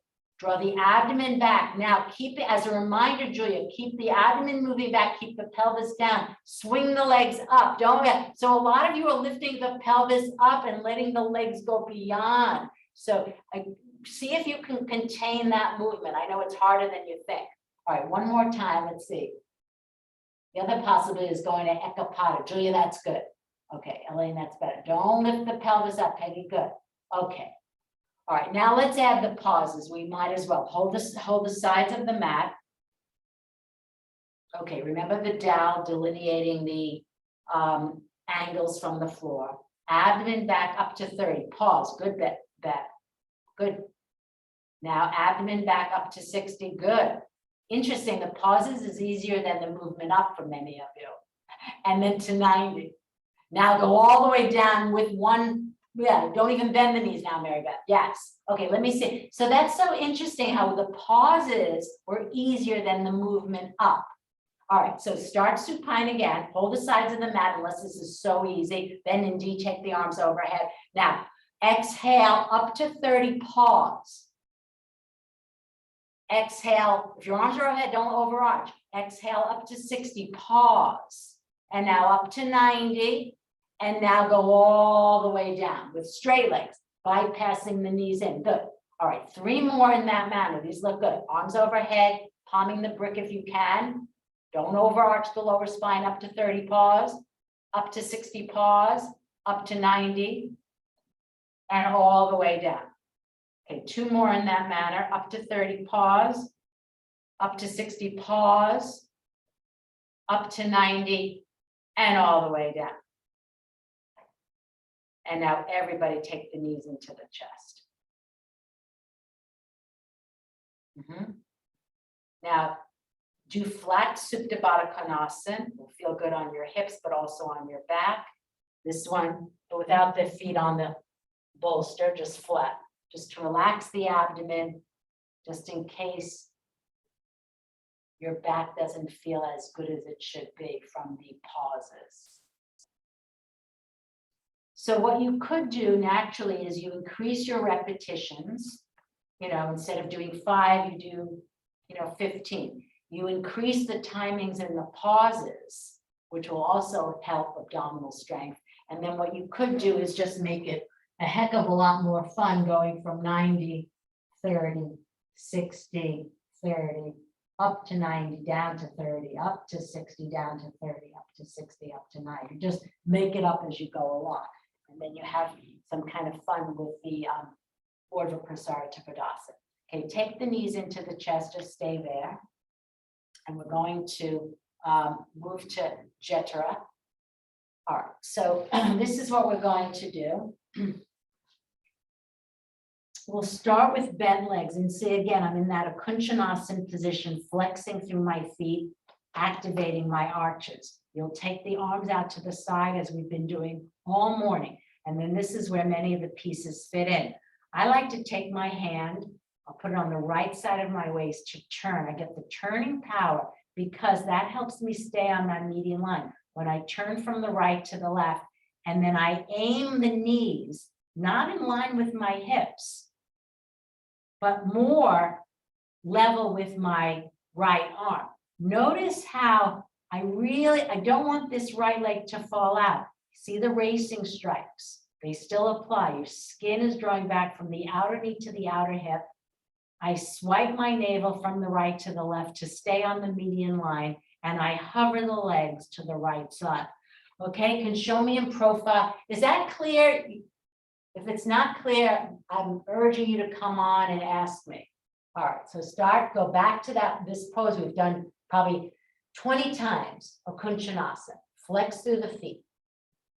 Draw the abdomen back. Now keep it as a reminder, Julia, keep the abdomen moving back, keep the pelvis down, swing the legs up. Don't get, so a lot of you are lifting the pelvis up and letting the legs go beyond. So see if you can contain that movement. I know it's harder than you think. All right, one more time. Let's see. The other possibility is going to Ekapada. Julia, that's good. Okay, Elaine, that's better. Don't lift the pelvis up, Peggy. Good. Okay. All right, now let's add the pauses. We might as well hold the sides of the mat. Okay, remember the dowel delineating the angles from the floor. Abdomen back up to 30. Pause. Good, Beth. Good. Now abdomen back up to 60. Good. Interesting. The pauses is easier than the movement up for many of you. And then to 90. Now go all the way down with one. Yeah, don't even bend the knees now, Mary Beth. Yes. Okay, let me see. So that's so interesting how the pauses were easier than the movement up. All right, so start supine again. Hold the sides of the mat unless this is so easy. Bend and D, take the arms overhead. Now, exhale up to 30, pause. Exhale, if your arms are overhead, don't overarch. Exhale up to 60, pause. And now up to 90. And now go all the way down with straight legs, bypassing the knees in. Good. All right, 3 more in that manner. These look good. Arms overhead, palming the brick if you can. Don't overarch the lower spine. Up to 30, pause. Up to 60, pause. Up to 90. And all the way down. Okay, 2 more in that manner. Up to 30, pause. Up to 60, pause. Up to 90. And all the way down. And now everybody take the knees into the chest. Now do flat Supta Baddha Konasana. Will feel good on your hips, but also on your back. This one, but without the feet on the bolster, just flat. Just to relax the abdomen, just in case your back doesn't feel as good as it should be from the pauses. So what you could do naturally is you increase your repetitions, instead of doing 5, you do, 15. You increase the timings and the pauses, which will also help abdominal strength. And then what you could do is just make it a heck of a lot more fun going from 90, 30, 60, 30, up to 90, down to 30, up to 60, down to 30, up to 60, up to 90. Just make it up as you go along. And then you have some kind of fun with the Urdhva Prasarita Padasana. Okay, take the knees into the chest, just stay there. And we're going to move to Jethara. All right, so this is what we're going to do. We'll start with bent legs and say again, I'm in that Akunchanasana position, flexing through my feet, activating my arches. You'll take the arms out to the side as we've been doing all morning. And then this is where many of the pieces fit in. I like to take my hand, I'll put it on the right side of my waist to turn. I get the turning power because that helps me stay on that median line. When I turn from the right to the left, and then I aim the knees, not in line with my hips, but more level with my right arm. Notice how I don't want this right leg to fall out. See the racing stripes, they still apply. Your skin is drawing back from the outer knee to the outer hip. I swipe my navel from the right to the left to stay on the median line, and I hover the legs to the right side. Okay, can show me in profile. Is that clear? If it's not clear, I'm urging you to come on and ask me. All right, so go back to this pose we've done probably 20 times, Akunchanasana. Flex through the feet.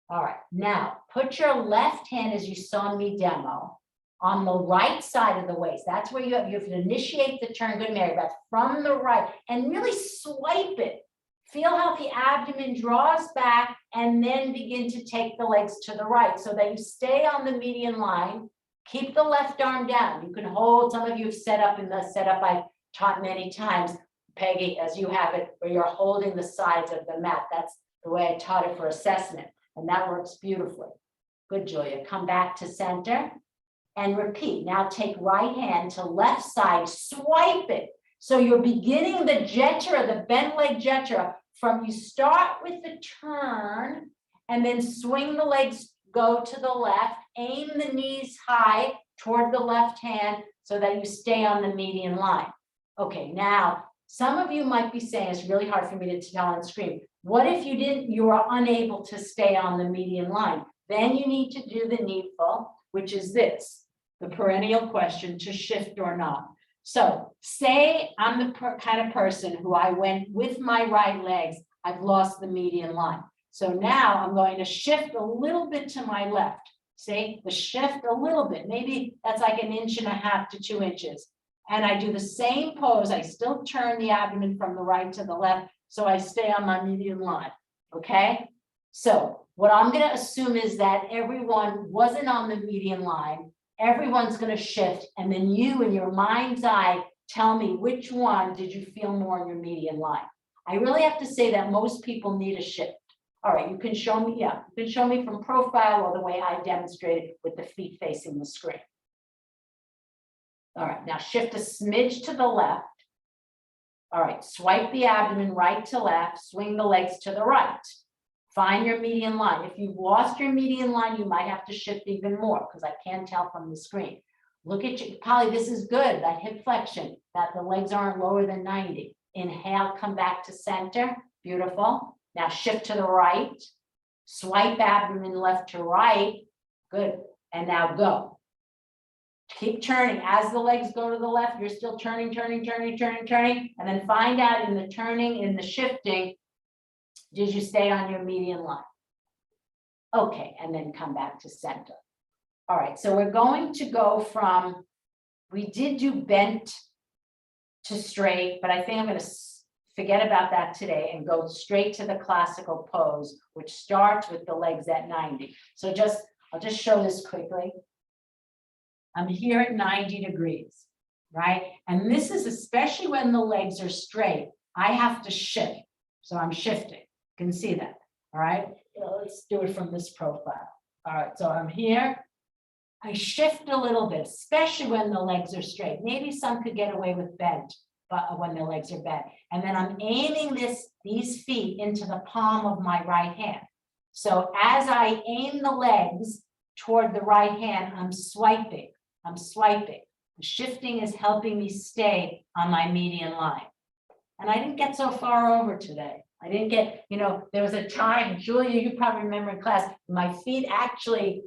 All right, now put your left hand, as you saw me demo, on the right side of the waist. That's where you have to initiate the turn. Good, Mary Beth, from the right, and really swipe it. Feel how the abdomen draws back and then begin to take the legs to the right so that you stay on the median line. Keep the left arm down. You can hold, some of you have set up in the setup I've taught many times. Peggy, as you have it, where you're holding the sides of the mat. That's the way I taught it for assessment, and that works beautifully. Good, Julia. Come back to center and repeat. Now take right hand to left side, swipe it. So you're beginning the jetra, the bent leg jetra, from you start with the turn and then swing the legs, go to the left, aim the knees high toward the left hand so that you stay on the median line. Okay, now some of you might be saying it's really hard for me to tell on screen. What if you were unable to stay on the median line? Then you need to do the needful, which is this, the perennial question, to shift or not. So say I'm the kind of person who I went with my right legs, I've lost the median line. So now I'm going to shift a little bit to my left. See, the shift a little bit, maybe that's like 1.5 to 2 inches. And I do the same pose. I still turn the abdomen from the right to the left, so I stay on my median line, okay? So what I'm gonna assume is that everyone wasn't on the median line. Everyone's gonna shift, and then you in your mind's eye, tell me which one did you feel more in your median line? I really have to say that most people need a shift. All right, you can show me, yeah, you can show me from profile or the way I demonstrated with the feet facing the screen. All right, now shift a smidge to the left. All right, swipe the abdomen right to left, swing the legs to the right. Find your median line. If you've lost your median line, you might have to shift even more because I can't tell from the screen. Look at you, Polly, this is good, that hip flexion, that the legs aren't lower than 90. Inhale, come back to center, beautiful. Now shift to the right, swipe abdomen left to right, good, and now go. Keep turning. As the legs go to the left, you're still turning, and then find out in the turning, in the shifting, did you stay on your median line? Okay, and then come back to center. All right, so we're going to go from, we did do bent to straight, but I think I'm going to forget about that today and go straight to the classical pose, which starts with the legs at 90. So I'll just show this quickly. I'm here at 90 degrees, right? And this is especially when the legs are straight, I have to shift. So I'm shifting, you can see that, all right? Let's do it from this profile. All right, so I'm here. I shift a little bit, especially when the legs are straight. Maybe some could get away with bent, but when the legs are bent. And then I'm aiming these feet into the palm of my right hand. So as I aim the legs toward the right hand, I'm swiping. The shifting is helping me stay on my median line. And I didn't get so far over today. I didn't get, there was a time, Julia, you probably remember in class, my feet actually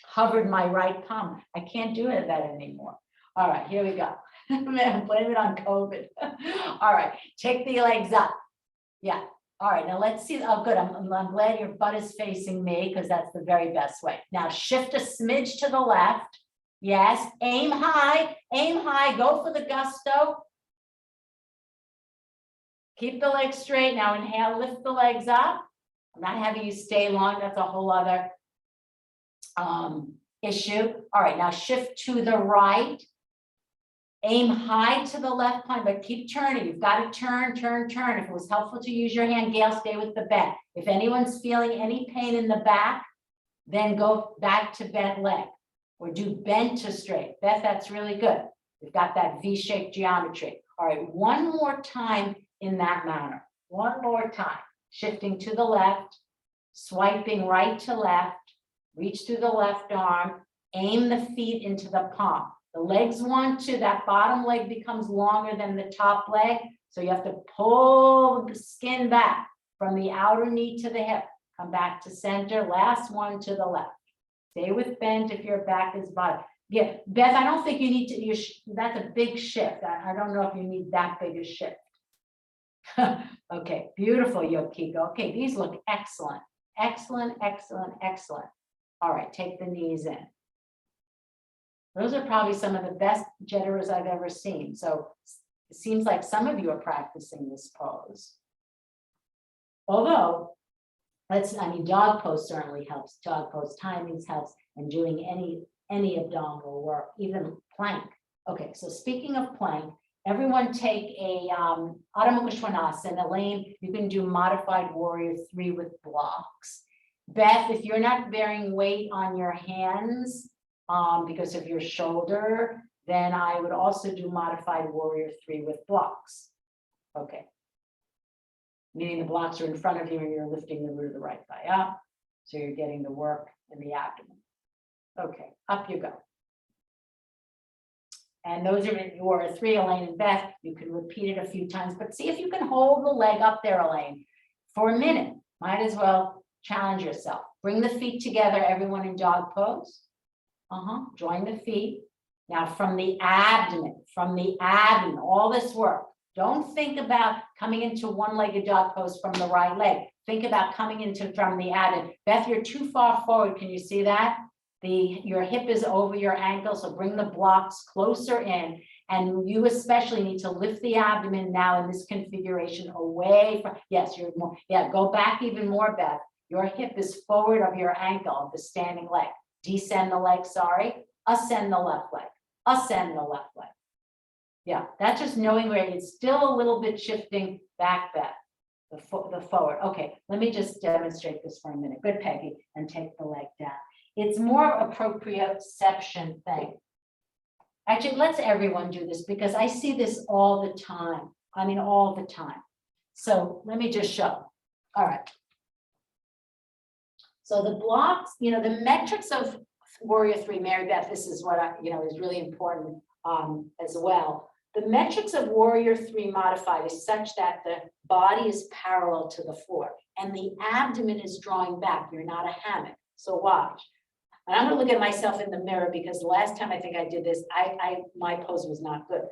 hovered my right palm. I can't do that anymore. All right, here we go. Man, blame it on COVID. All right, take the legs up. Yeah. All right, now let's see. Oh, good. I'm glad your butt is facing me because that's the very best way. Now shift a smidge to the left. Yes, aim high, go for the gusto. Keep the legs straight. Now inhale, lift the legs up. I'm not having you stay long. That's a whole other issue. All right, now shift to the right. Aim high to the left plank, but keep turning. You've got to turn. If it was helpful to use your hand, Gail, stay with the bent. If anyone's feeling any pain in the back, then go back to bent leg. Or do bent to straight. Beth, that's really good. We've got that V-shaped geometry. All right, one more time in that manner. One more time. Shifting to the left, swiping right to left, reach through the left arm, aim the feet into the palm. The legs that bottom leg becomes longer than the top leg. So you have to pull the skin back from the outer knee to the hip. Come back to center, last one to the left. Stay with bent if your back is bottom. Yeah, Beth, I don't think you need to, that's a big shift. I don't know if you need that big a shift. Okay, beautiful, Yokiko. Okay, these look excellent. Excellent. All right, take the knees in. Those are probably some of the best jettas I've ever seen. So it seems like some of you are practicing this pose. Although, dog pose certainly helps. Dog pose timings helps, and doing any abdominal work, even plank. Okay, so speaking of plank, Everyone take a Adho Mukha Svanasana. Elaine, you can do modified warrior 3 with blocks. Beth, if you're not bearing weight on your hands because of your shoulder, then I would also do modified warrior 3 with blocks. Okay. Meaning the blocks are in front of you and you're lifting the root of the right thigh up. So you're getting the work in the abdomen. Okay, up you go. And those are in warrior 3, Elaine and Beth. You can repeat it a few times, but see if you can hold the leg up there, Elaine, for a minute. Might as well challenge yourself. Bring the feet together, everyone in dog pose. Join the feet. Now from the abdomen, all this work. Don't think about coming into one-legged dog pose from the right leg. Think about coming into from the abdomen. Beth, you're too far forward. Can you see that? Your hip is over your ankle, so bring the blocks closer in. And you especially need to lift the abdomen now in this configuration away from, yes, you're more, yeah, go back even more, Beth. Your hip is forward of your ankle of the standing leg. Descend the leg, sorry. Ascend the left leg. Ascend the left leg. Yeah, that's just knowing where it's still a little bit shifting back, Beth. The forward. Okay, let me just demonstrate this for a minute. Good, Peggy, and take the leg down. It's more proprioception thing. Actually, let's everyone do this because I see this all the time. I mean, all the time. So let me just show. All right. So the blocks, the metrics of warrior 3, Mary Beth, this is what is really important as well. The metrics of warrior 3 modified is such that the body is parallel to the floor and the abdomen is drawing back. You're not a hammock. So watch. And I'm going to look at myself in the mirror because the last time I think I did this, my pose was not good.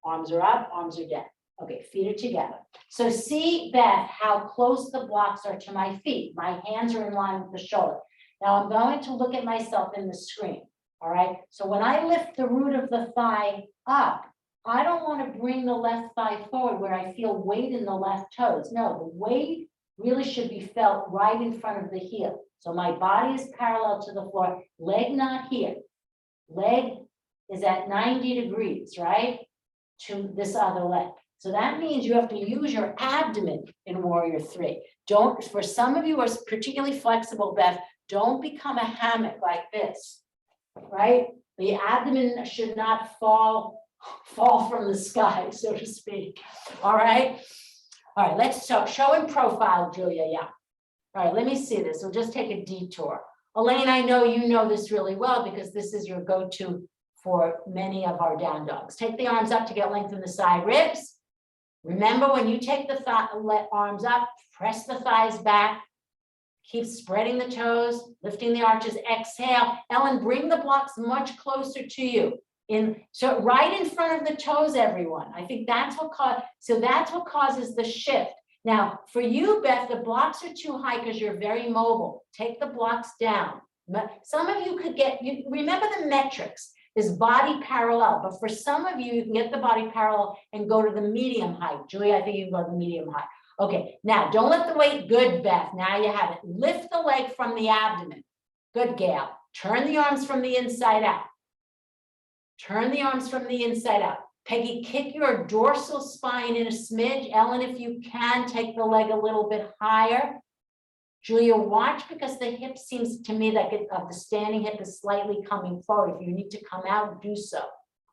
Arms are up, arms are down. Okay, feet are together. So see, Beth, how close the blocks are to my feet. My hands are in line with the shoulder. Now I'm going to look at myself in the screen. All right. So when I lift the root of the thigh up, I don't want to bring the left thigh forward where I feel weight in the left toes. No, the weight really should be felt right in front of the heel. So my body is parallel to the floor, leg not here. Leg is at 90 degrees, right? To this other leg. So that means you have to use your abdomen in warrior 3. For some of you who are particularly flexible, Beth, don't become a hammock like this, right? The abdomen should not fall from the sky, so to speak. All right. All right, let's show in profile, Julia. Yeah. All right, let me see this. We'll just take a detour. Elaine, I know you know this really well because this is your go-to for many of our down dogs. Take the arms up to get length in the side ribs. Remember, when you take the arms up, press the thighs back. Keep spreading the toes, lifting the arches. Exhale. Ellen, bring the blocks much closer to you. So right in front of the toes, everyone. I think that's what causes the shift. Now, for you, Beth, the blocks are too high because you're very mobile. Take the blocks down. Some of you could remember the metrics is body parallel, but for some of you, you can get the body parallel and go to the medium height. Julia, I think you can go to the medium height. Okay, now don't let the weight, good, Beth. Now you have it. Lift the leg from the abdomen. Good, Gail. Turn the arms from the inside out. Turn the arms from the inside out. Peggy, kick your dorsal spine in a smidge. Ellen, if you can, take the leg a little bit higher. Julia, watch because the hip seems to me like the standing hip is slightly coming forward. If you need to come out, do so.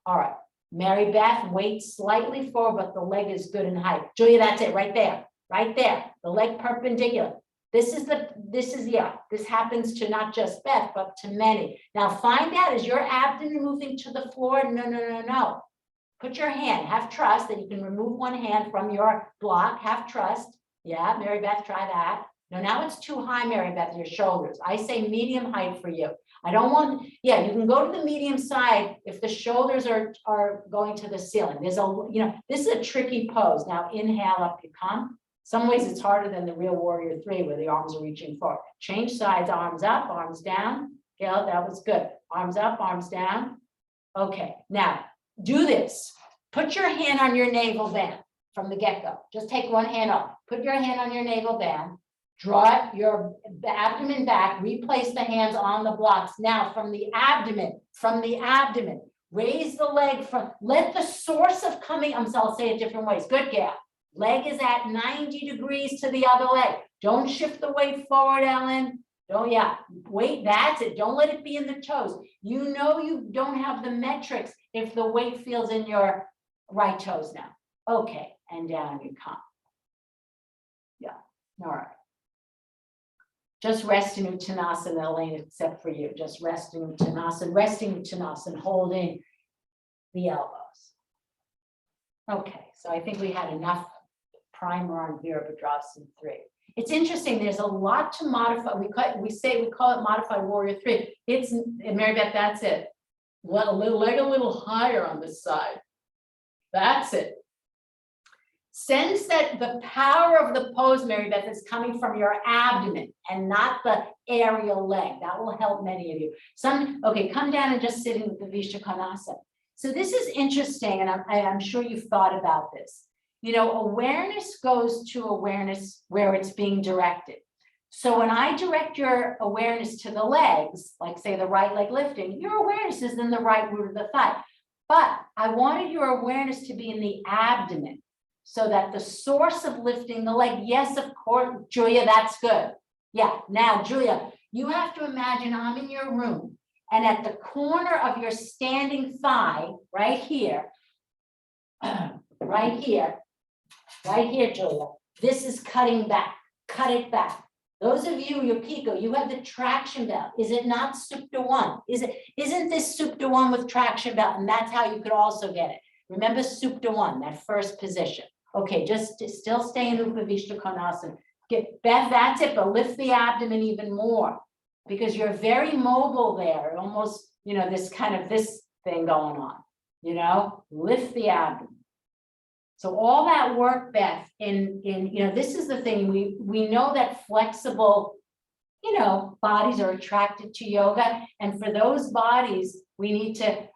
All right. Mary Beth, weight slightly forward, but the leg is good in height. Julia, that's it right there. Right there. The leg perpendicular. This happens to not just Beth, but to many. Now find out, is your abdomen moving to the floor? No. Put your hand, have trust that you can remove one hand from your block, have trust. Yeah, Mary Beth, try that. No, now it's too high, Mary Beth, your shoulders. I say medium height for you. I don't want, you can go to the medium side if the shoulders are going to the ceiling. This is a tricky pose. Now inhale, up you come. Some ways it's harder than the real warrior 3 where the arms are reaching forward. Change sides, arms up, arms down. Gail, that was good. Arms up, arms down. Okay, now do this. Put your hand on your navel band from the get-go. Just take one hand off. Put your hand on your navel band. Draw your abdomen back. Replace the hands on the blocks. Now from the abdomen, Raise the leg from, let the source of coming, I'll say it different ways. Good, Gail. Leg is at 90 degrees to the other leg. Don't shift the weight forward, Ellen. Don't, yeah, wait, that's it. Don't let it be in the toes. You know you don't have the metrics if the weight feels in your right toes now. Okay, and down you come. Yeah, all right. Just rest in Uttanasana, Elaine, except for you. Just rest in Uttanasana, resting Uttanasana, holding the elbows. Okay, so I think we had enough primer on Virabhadrasana 3. It's interesting, there's a lot to modify. We call it modified warrior 3. It's, Mary Beth, that's it. Well, leg a little higher on this side. That's it. Sense that the power of the pose, Mary Beth, is coming from your abdomen and not the aerial leg. That will help many of you. Okay, come down and just sit in with the Vishwakonasana. So this is interesting, and I'm sure you've thought about this. You know, awareness goes to awareness where it's being directed. So when I direct your awareness to the legs, like say the right leg lifting, your awareness is in the right root of the thigh. But I wanted your awareness to be in the abdomen so that the source of lifting the leg, yes, of course, Julia, that's good. Yeah, now, Julia, you have to imagine I'm in your room and at the corner of your standing thigh, right here, right here, Julia, this is cutting back, cut it back. Those of you, your Pico, you have the traction belt. Is it not Supta 1? Isn't this Supta 1 with traction belt? And that's how you could also get it. Remember Supta 1, that first position. Okay, just still stay in Upavishta Konasana. Beth, that's it, but lift the abdomen even more because you're very mobile there. Almost, you know, this kind of this thing going on, you know, lift the abdomen. So all that work, Beth, in you know, this is the thing, we know that flexible, you know, bodies are attracted to yoga. And for those bodies, we need to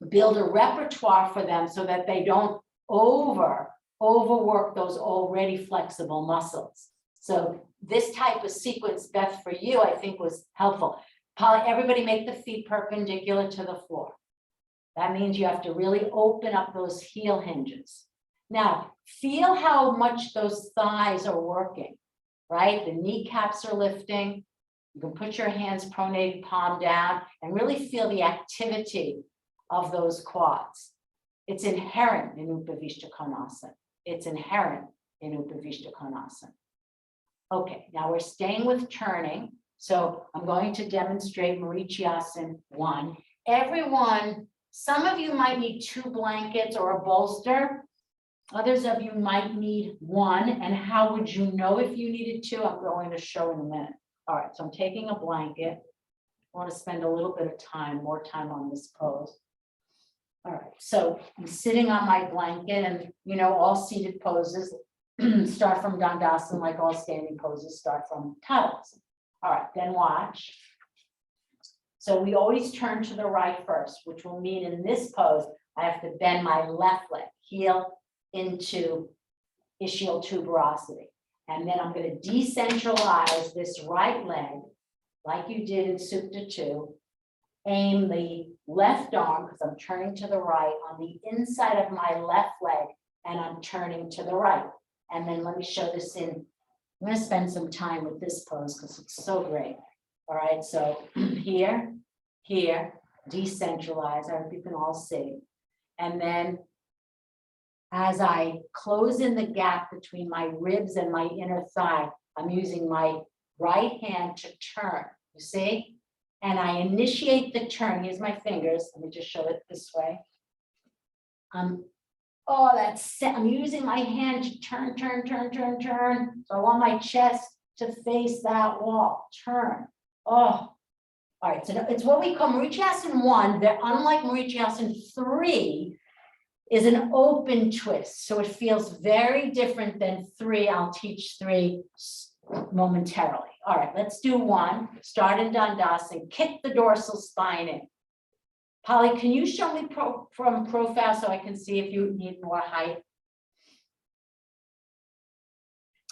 build a repertoire for them so that they don't overwork those already flexible muscles. So this type of sequence, Beth, for you, I think was helpful. Polly, everybody make the feet perpendicular to the floor. That means you have to really open up those heel hinges. Now, feel how much those thighs are working, right? The kneecaps are lifting. You can put your hands pronated, palm down, and really feel the activity of those quads. It's inherent in Upavishta Konasana. It's inherent in Upavishta Konasana. Okay, now we're staying with turning. So I'm going to demonstrate Marichiyasana 1. Everyone, some of you might need 2 blankets or a bolster. Others of you might need 1. And how would you know if you needed 2? I'm going to show in a minute. All right, so I'm taking a blanket. I want to spend a little bit of time, more time on this pose. All right, so I'm sitting on my blanket and, you know, all seated poses start from Dandasana, like all standing poses start from Tadasana. All right, then watch. So we always turn to the right first, which will mean in this pose, I have to bend my left leg, heel into ischial tuberosity. And then I'm going to decentralize this right leg, like you did in Supta 2. Aim the left arm, because I'm turning to the right, on the inside of my left leg, and I'm turning to the right. And then let me show this in, I'm going to spend some time with this pose because it's so great. All right, so here, decentralize. I hope you can all see. And then as I close in the gap between my ribs and my inner thigh, I'm using my right hand to turn, you see? And I initiate the turn. Here's my fingers. Let me just show it this way. Oh, I'm using my hand to turn. So I want my chest to face that wall. Turn. Oh, all right. So it's what we call Marichiyasana 1. That unlike Marichiyasana 3 is an open twist. So it feels very different than 3. I'll teach 3 momentarily. All right, let's do 1. Start in Dandasana. Kick the dorsal spine in. Polly, can you show me from profile so I can see if you need more height?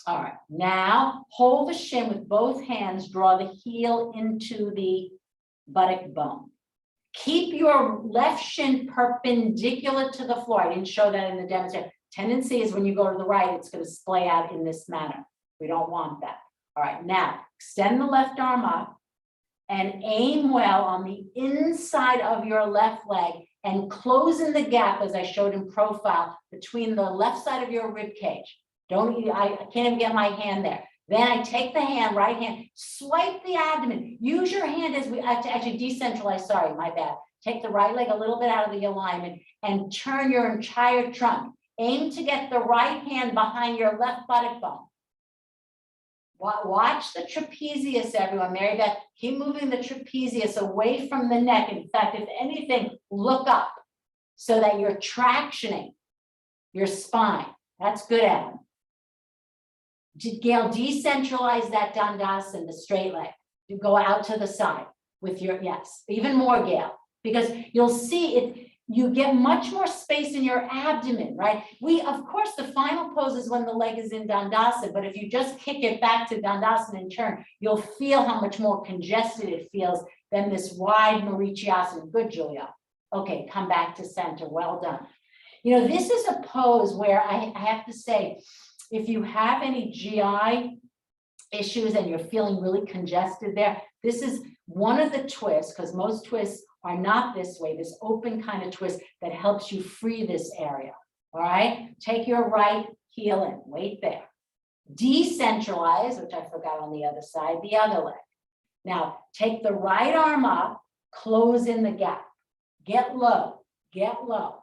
All right, now hold the shin with both hands, draw the heel into the buttock bone. Keep your left shin perpendicular to the floor. I didn't show that in the demonstration. Tendency is when you go to the right, it's going to splay out in this manner. We don't want that. All right, now extend the left arm up and aim well on the inside of your left leg and close in the gap, as I showed in profile, between the left side of your rib cage. I can't even get my hand there. Then I take the hand, right hand, swipe the abdomen. Use your hand as we actually decentralize. Sorry, my bad. Take the right leg a little bit out of the alignment and turn your entire trunk. Aim to get the right hand behind your left buttock bone. Watch the trapezius, everyone. Mary Beth, keep moving the trapezius away from the neck. In fact, if anything, look up so that you're tractioning your spine. That's good, Adam. Gail, decentralize that Dandasana, the straight leg. You go out to the side with your, yes, even more, Gail, because you'll see it. You get much more space in your abdomen, right? Of course, the final pose is when the leg is in Dandasana, but if you just kick it back to Dandasana and turn, you'll feel how much more congested it feels than this wide Marichiasana. Good, Julia. Okay, come back to center. Well done. You know, this is a pose where I have to say, if you have any GI issues and you're feeling really congested there, this is one of the twists, because most twists are not this way, this open kind of twist that helps you free this area. All right, take your right heel in, wait there. Decentralize, which I forgot on the other side, the other leg. Now, take the right arm up, close in the gap. Get low, get low.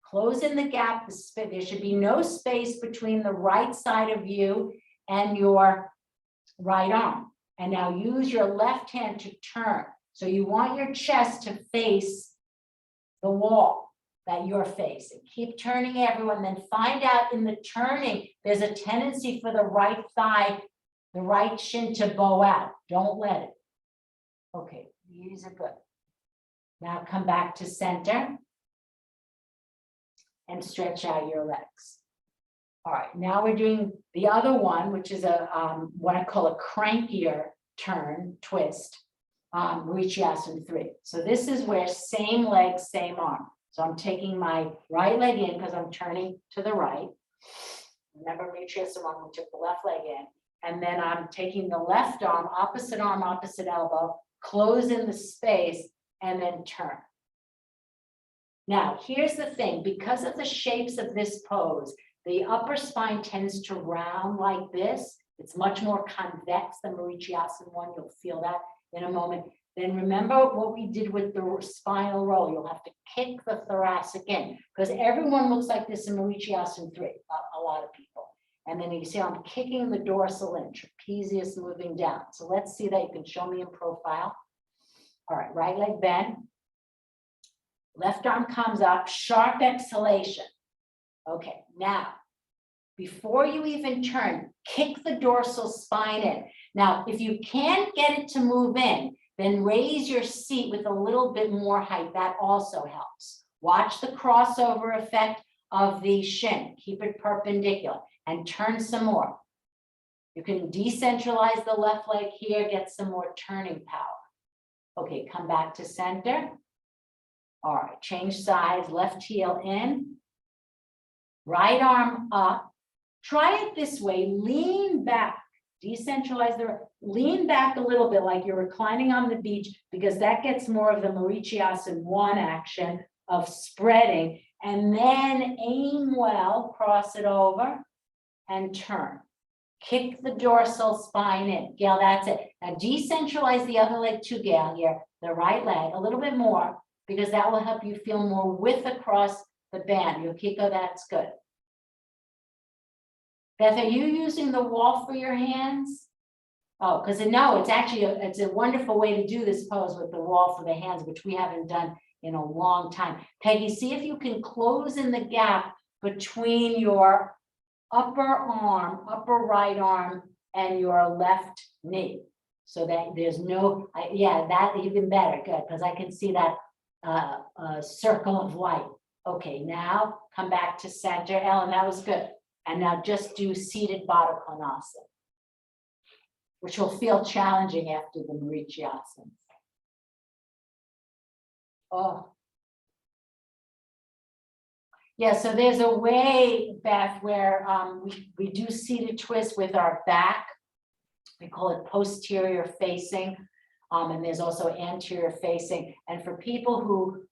Close in the gap. There should be no space between the right side of you and your right arm. And now use your left hand to turn. So you want your chest to face the wall that you're facing. Keep turning, everyone. Then find out in the turning, there's a tendency for the right thigh, the right shin to bow out. Don't let it. Okay, these are good. Now come back to center and stretch out your legs. All right, now we're doing the other one, which is a what I call a crankier turn, twist, Marichiasana 3. So this is where same leg, same arm. So I'm taking my right leg in because I'm turning to the right. Remember Marichiasana 1, we took the left leg in. And then I'm taking the left arm, opposite elbow, close in the space, and then turn. Now, here's the thing, because of the shapes of this pose, the upper spine tends to round like this. It's much more convex than Marichiasana 1. You'll feel that in a moment. Then remember what we did with the spinal roll. You'll have to kick the thoracic in because everyone looks like this in Marichiasana 3, a lot of people. And then you see I'm kicking the dorsal in, trapezius moving down. So let's see that. You can show me in profile. All right, right leg bend. Left arm comes up, sharp exhalation. Okay, now, before you even turn, kick the dorsal spine in. Now, if you can't get it to move in, then raise your seat with a little bit more height. That also helps. Watch the crossover effect of the shin. Keep it perpendicular and turn some more. You can decentralize the left leg here, get some more turning power. Okay, come back to center. All right, change sides, left heel in, right arm up. Try it this way, lean back, decentralize lean back a little bit like you're reclining on the beach because that gets more of the Marichiasana 1 action of spreading, and then aim well, cross it over and turn. Kick the dorsal spine in. Gail, that's it. Now decentralize the other leg too, Gail, here, the right leg, a little bit more, because that will help you feel more width across the band. Yukiko, that's good. Beth, are you using the wall for your hands? Oh, because no, it's actually it's a wonderful way to do this pose with the wall for the hands, which we haven't done in a long time. Peggy, see if you can close in the gap between your upper right arm, and your left knee, so that there's no, yeah, that even better, good, because I can see that circle of light. Okay, now come back to center. Ellen, that was good. And now just do seated Baddha Konasana, which will feel challenging after the Marichiasana. Oh. Yeah, so there's a way, Beth, where we do seated twist with our back. We call it posterior facing. And there's also anterior facing. And for people who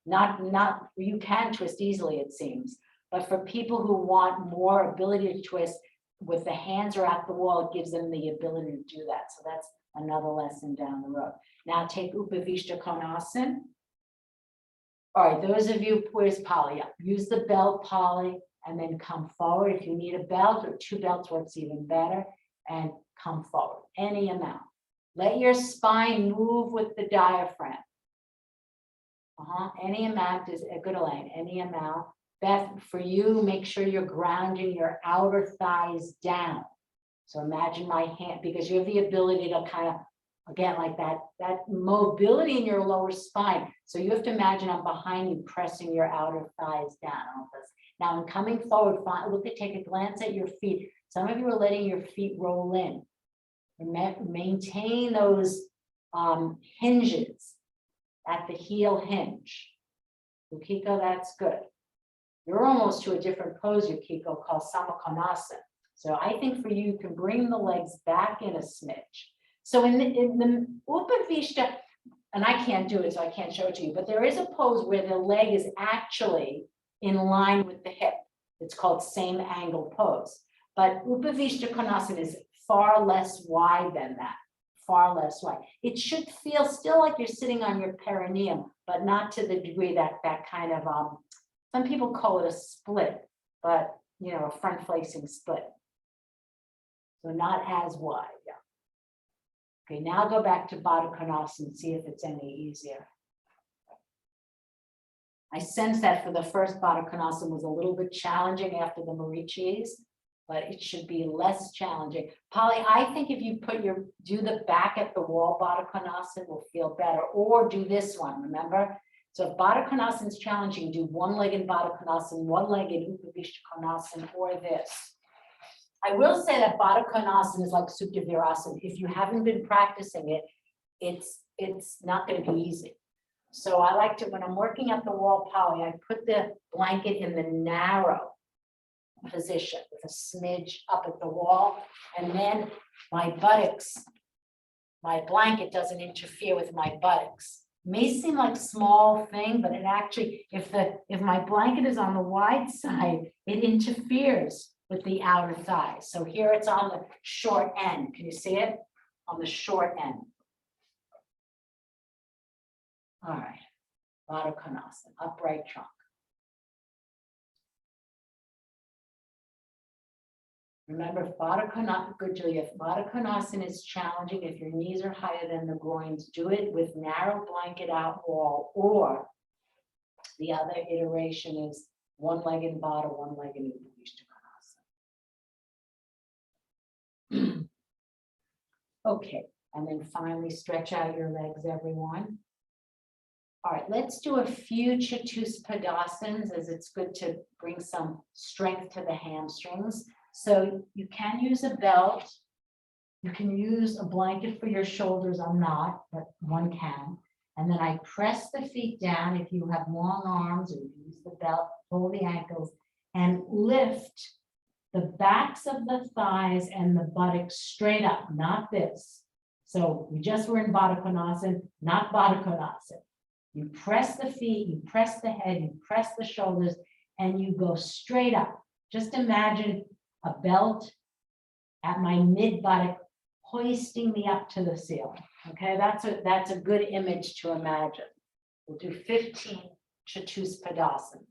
you can twist easily, it seems. But for people who want more ability to twist with the hands are at the wall, it gives them the ability to do that. So that's another lesson down the road. Now take Upavishta Konasana. All right, those of you, where's Polly? Yeah, use the belt, Polly, and then come forward. If you need a belt or 2 belts, works even better. And come forward, any amount. Let your spine move with the diaphragm. Any amount is a good line, any amount. Beth, for you, make sure you're grounding your outer thighs down. So imagine my hand, because you have the ability to kind of, again, like that mobility in your lower spine. So you have to imagine I'm behind you, pressing your outer thighs down. Now, in coming forward, take a glance at your feet. Some of you are letting your feet roll in. Maintain those hinges at the heel hinge. Yukiko, that's good. You're almost to a different pose, Yukiko, called Samakonasana. So I think for you, you can bring the legs back in a smidge. So in the Upavishta, and I can't do it, so I can't show it to you, but there is a pose where the leg is actually in line with the hip. It's called same angle pose. But Upavishta Konasana is far less wide than that, far less wide. It should feel still like you're sitting on your perineum, but not to the degree that kind of, some people call it a split, but a front-facing split. So not as wide, yeah. Okay, now go back to Baddha Konasana and see if it's any easier. I sense that for the first Baddha Konasana was a little bit challenging after the Marichis, but it should be less challenging. Polly, I think if you do the back at the wall Baddha Konasana will feel better, or do this one, remember? So if Baddha Konasana is challenging, do one leg in Baddha Konasana, one leg in Upavishta Konasana, or this. I will say that Baddha Konasana is like Supta Virasana. If you haven't been practicing it, it's not going to be easy. So I like to, when I'm working at the wall, Polly, I put the blanket in the narrow position with a smidge up at the wall, and then my buttocks, my blanket doesn't interfere with my buttocks. May seem like a small thing, but it actually, if my blanket is on the wide side, it interferes with the outer thigh. So here it's on the short end. Can you see it? On the short end. All right, Baddha Konasana, upright trunk. Remember, Baddha Konasana, good Julia, if Baddha Konasana is challenging, if your knees are higher than the groins, do it with narrow blanket out wall, or the other iteration is one leg in Baddha, one leg in Upavishta Konasana. Okay, and then finally stretch out your legs, everyone. All right, let's do a few Chatuspadasans, as it's good to bring some strength to the hamstrings. So you can use a belt. You can use a blanket for your shoulders. I'm not, but one can. And then I press the feet down. If you have long arms, or use the belt, pull the ankles and lift the backs of the thighs and the buttocks straight up, not this. So we just were in Baddha Konasana, not Baddha Konasana. You press the feet, you press the head, you press the shoulders, and you go straight up. Just imagine a belt at my mid buttock hoisting me up to the ceiling. Okay, that's a good image to imagine. We'll do 15 Chatuspadasans.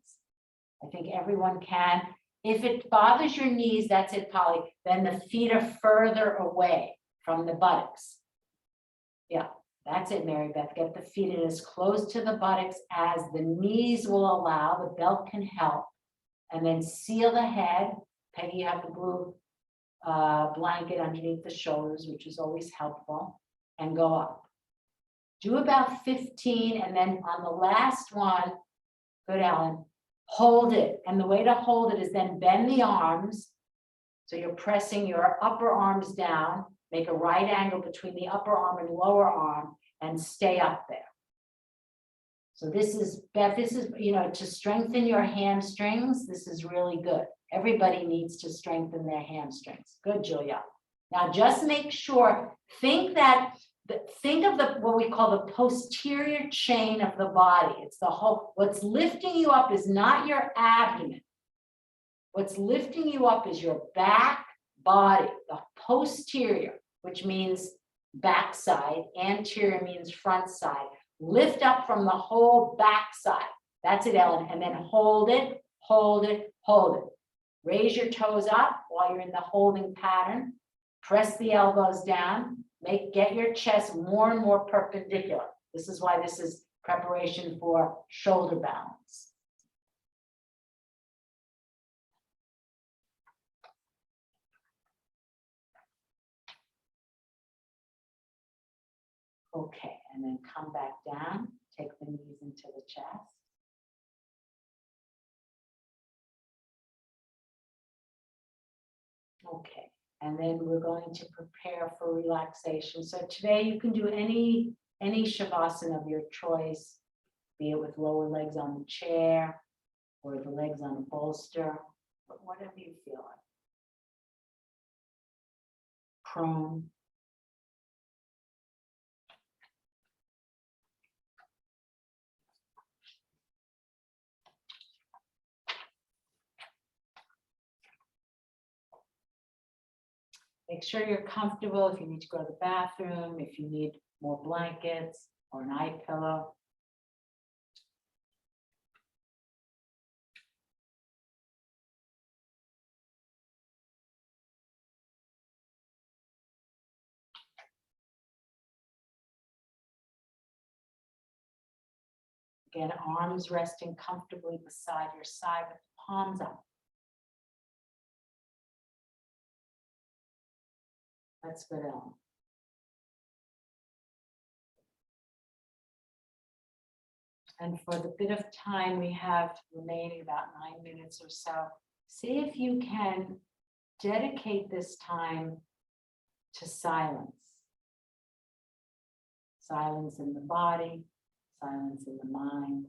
I think everyone can. If it bothers your knees, that's it, Polly, then the feet are further away from the buttocks. Yeah, that's it, Mary Beth. Get the feet in as close to the buttocks as the knees will allow. The belt can help. And then seal the head. Peggy, you have the blue blanket underneath the shoulders, which is always helpful, and go up. Do about 15, and then on the last one, good, Ellen, hold it. And the way to hold it is then bend the arms. So you're pressing your upper arms down, make a right angle between the upper arm and lower arm, and stay up there. So this is, Beth, this is, to strengthen your hamstrings, this is really good. Everybody needs to strengthen their hamstrings. Good, Julia. Now just make sure, think of what we call the posterior chain of the body. It's the whole, what's lifting you up is not your abdomen. What's lifting you up is your back body, the posterior, which means back side, anterior means front side. Lift up from the whole back side. That's it, Ellen. And then hold it, hold it, hold it. Raise your toes up while you're in the holding pattern. Press the elbows down. Get your chest more and more perpendicular. This is why this is preparation for shoulder balance. Okay, and then come back down, take the knees into the chest. Okay, and then we're going to prepare for relaxation. So today you can do any shavasana of your choice, be it with lower legs on the chair or the legs on a bolster, but whatever you feel like. Prone. Make sure you're comfortable. If you need to go to the bathroom, if you need more blankets or an eye pillow. Again, arms resting comfortably beside your side with the palms up. That's good, Ellen. And for the bit of time we have remaining, about 9 minutes or so, see if you can dedicate this time to silence. Silence in the body, silence in the mind.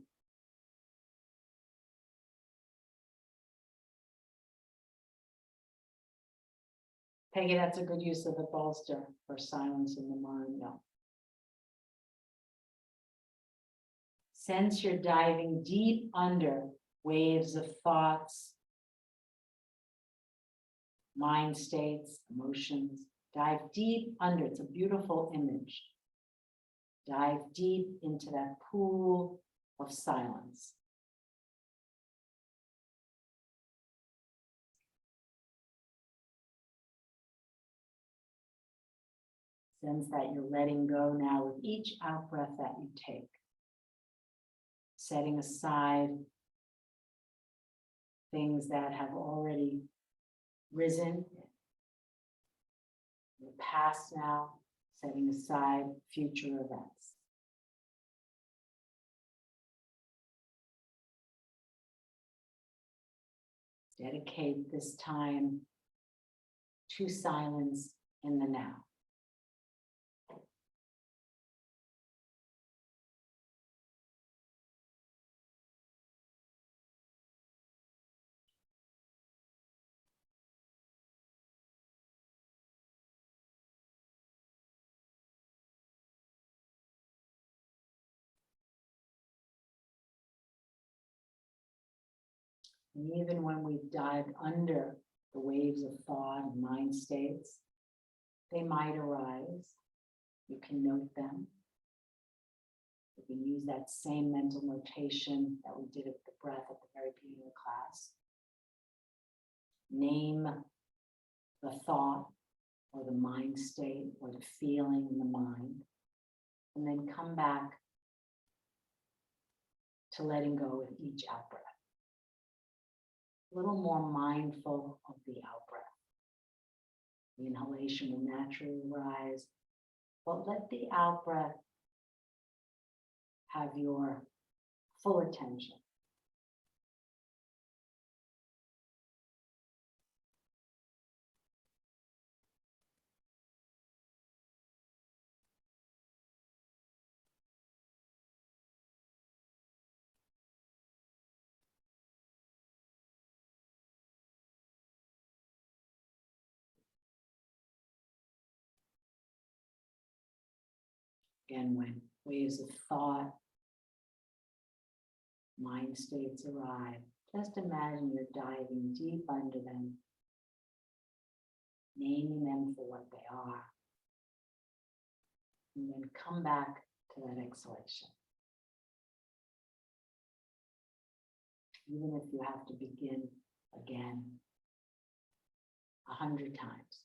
Peggy, that's a good use of the bolster for silence in the mind. No. Sense you're diving deep under waves of thoughts, mind states, emotions. Dive deep under. It's a beautiful image. Dive deep into that pool of silence. Sense that you're letting go now with each out breath that you take. Setting aside things that have already risen, the past now, setting aside future events. Dedicate this time to silence in the now. And even when we've dived under the waves of thought and mind states, they might arise. You can note them. You can use that same mental notation that we did at the breath at the very beginning of class. Name the thought or the mind state or the feeling in the mind, and then come back to letting go with each out breath. A little more mindful of the out breath. The inhalation will naturally rise, but let the out breath have your full attention. Again, when waves of thought, mind states arrive, just imagine you're diving deep under them, naming them for what they are, and then come back to that exhalation. Even if you have to begin again 100 times.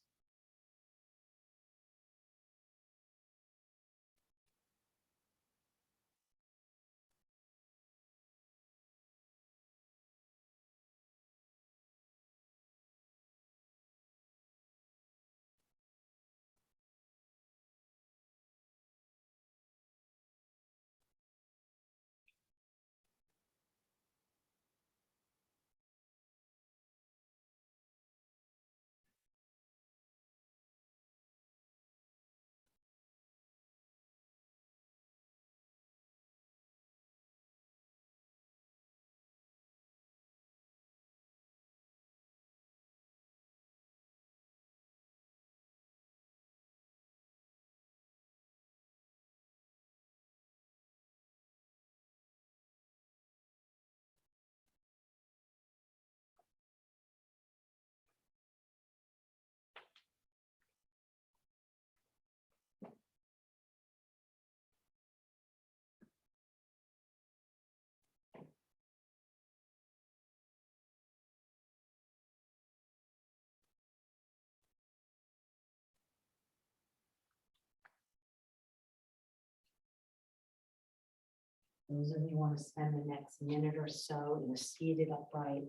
Those of you who want to spend the next minute or so in a seated upright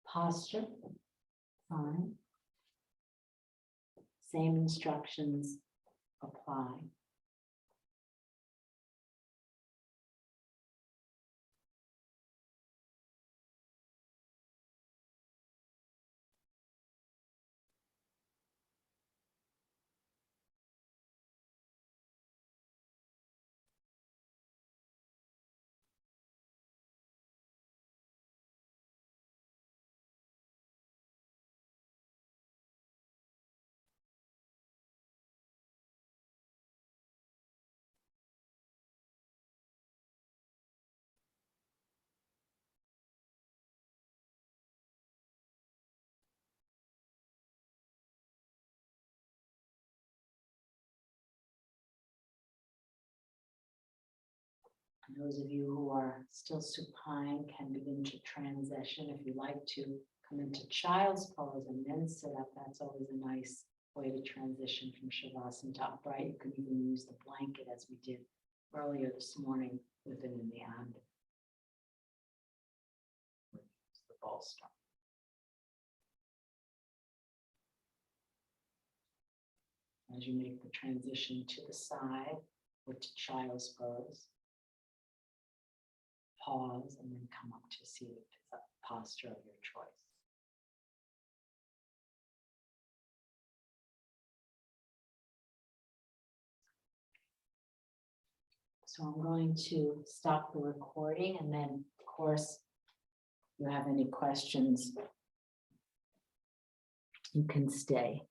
posture, fine. Same instructions apply. And those of you who are still supine can begin to transition. If you like to come into child's pose and then sit up, that's always a nice way to transition from Shavasana to upright. You can even use the blanket as we did earlier this morning with it in the abdomen. The bolster. As you make the transition to the side or to child's pose, pause and then come up to seated posture of your choice. So I'm going to stop the recording, and then, of course, if you have any questions, you can stay.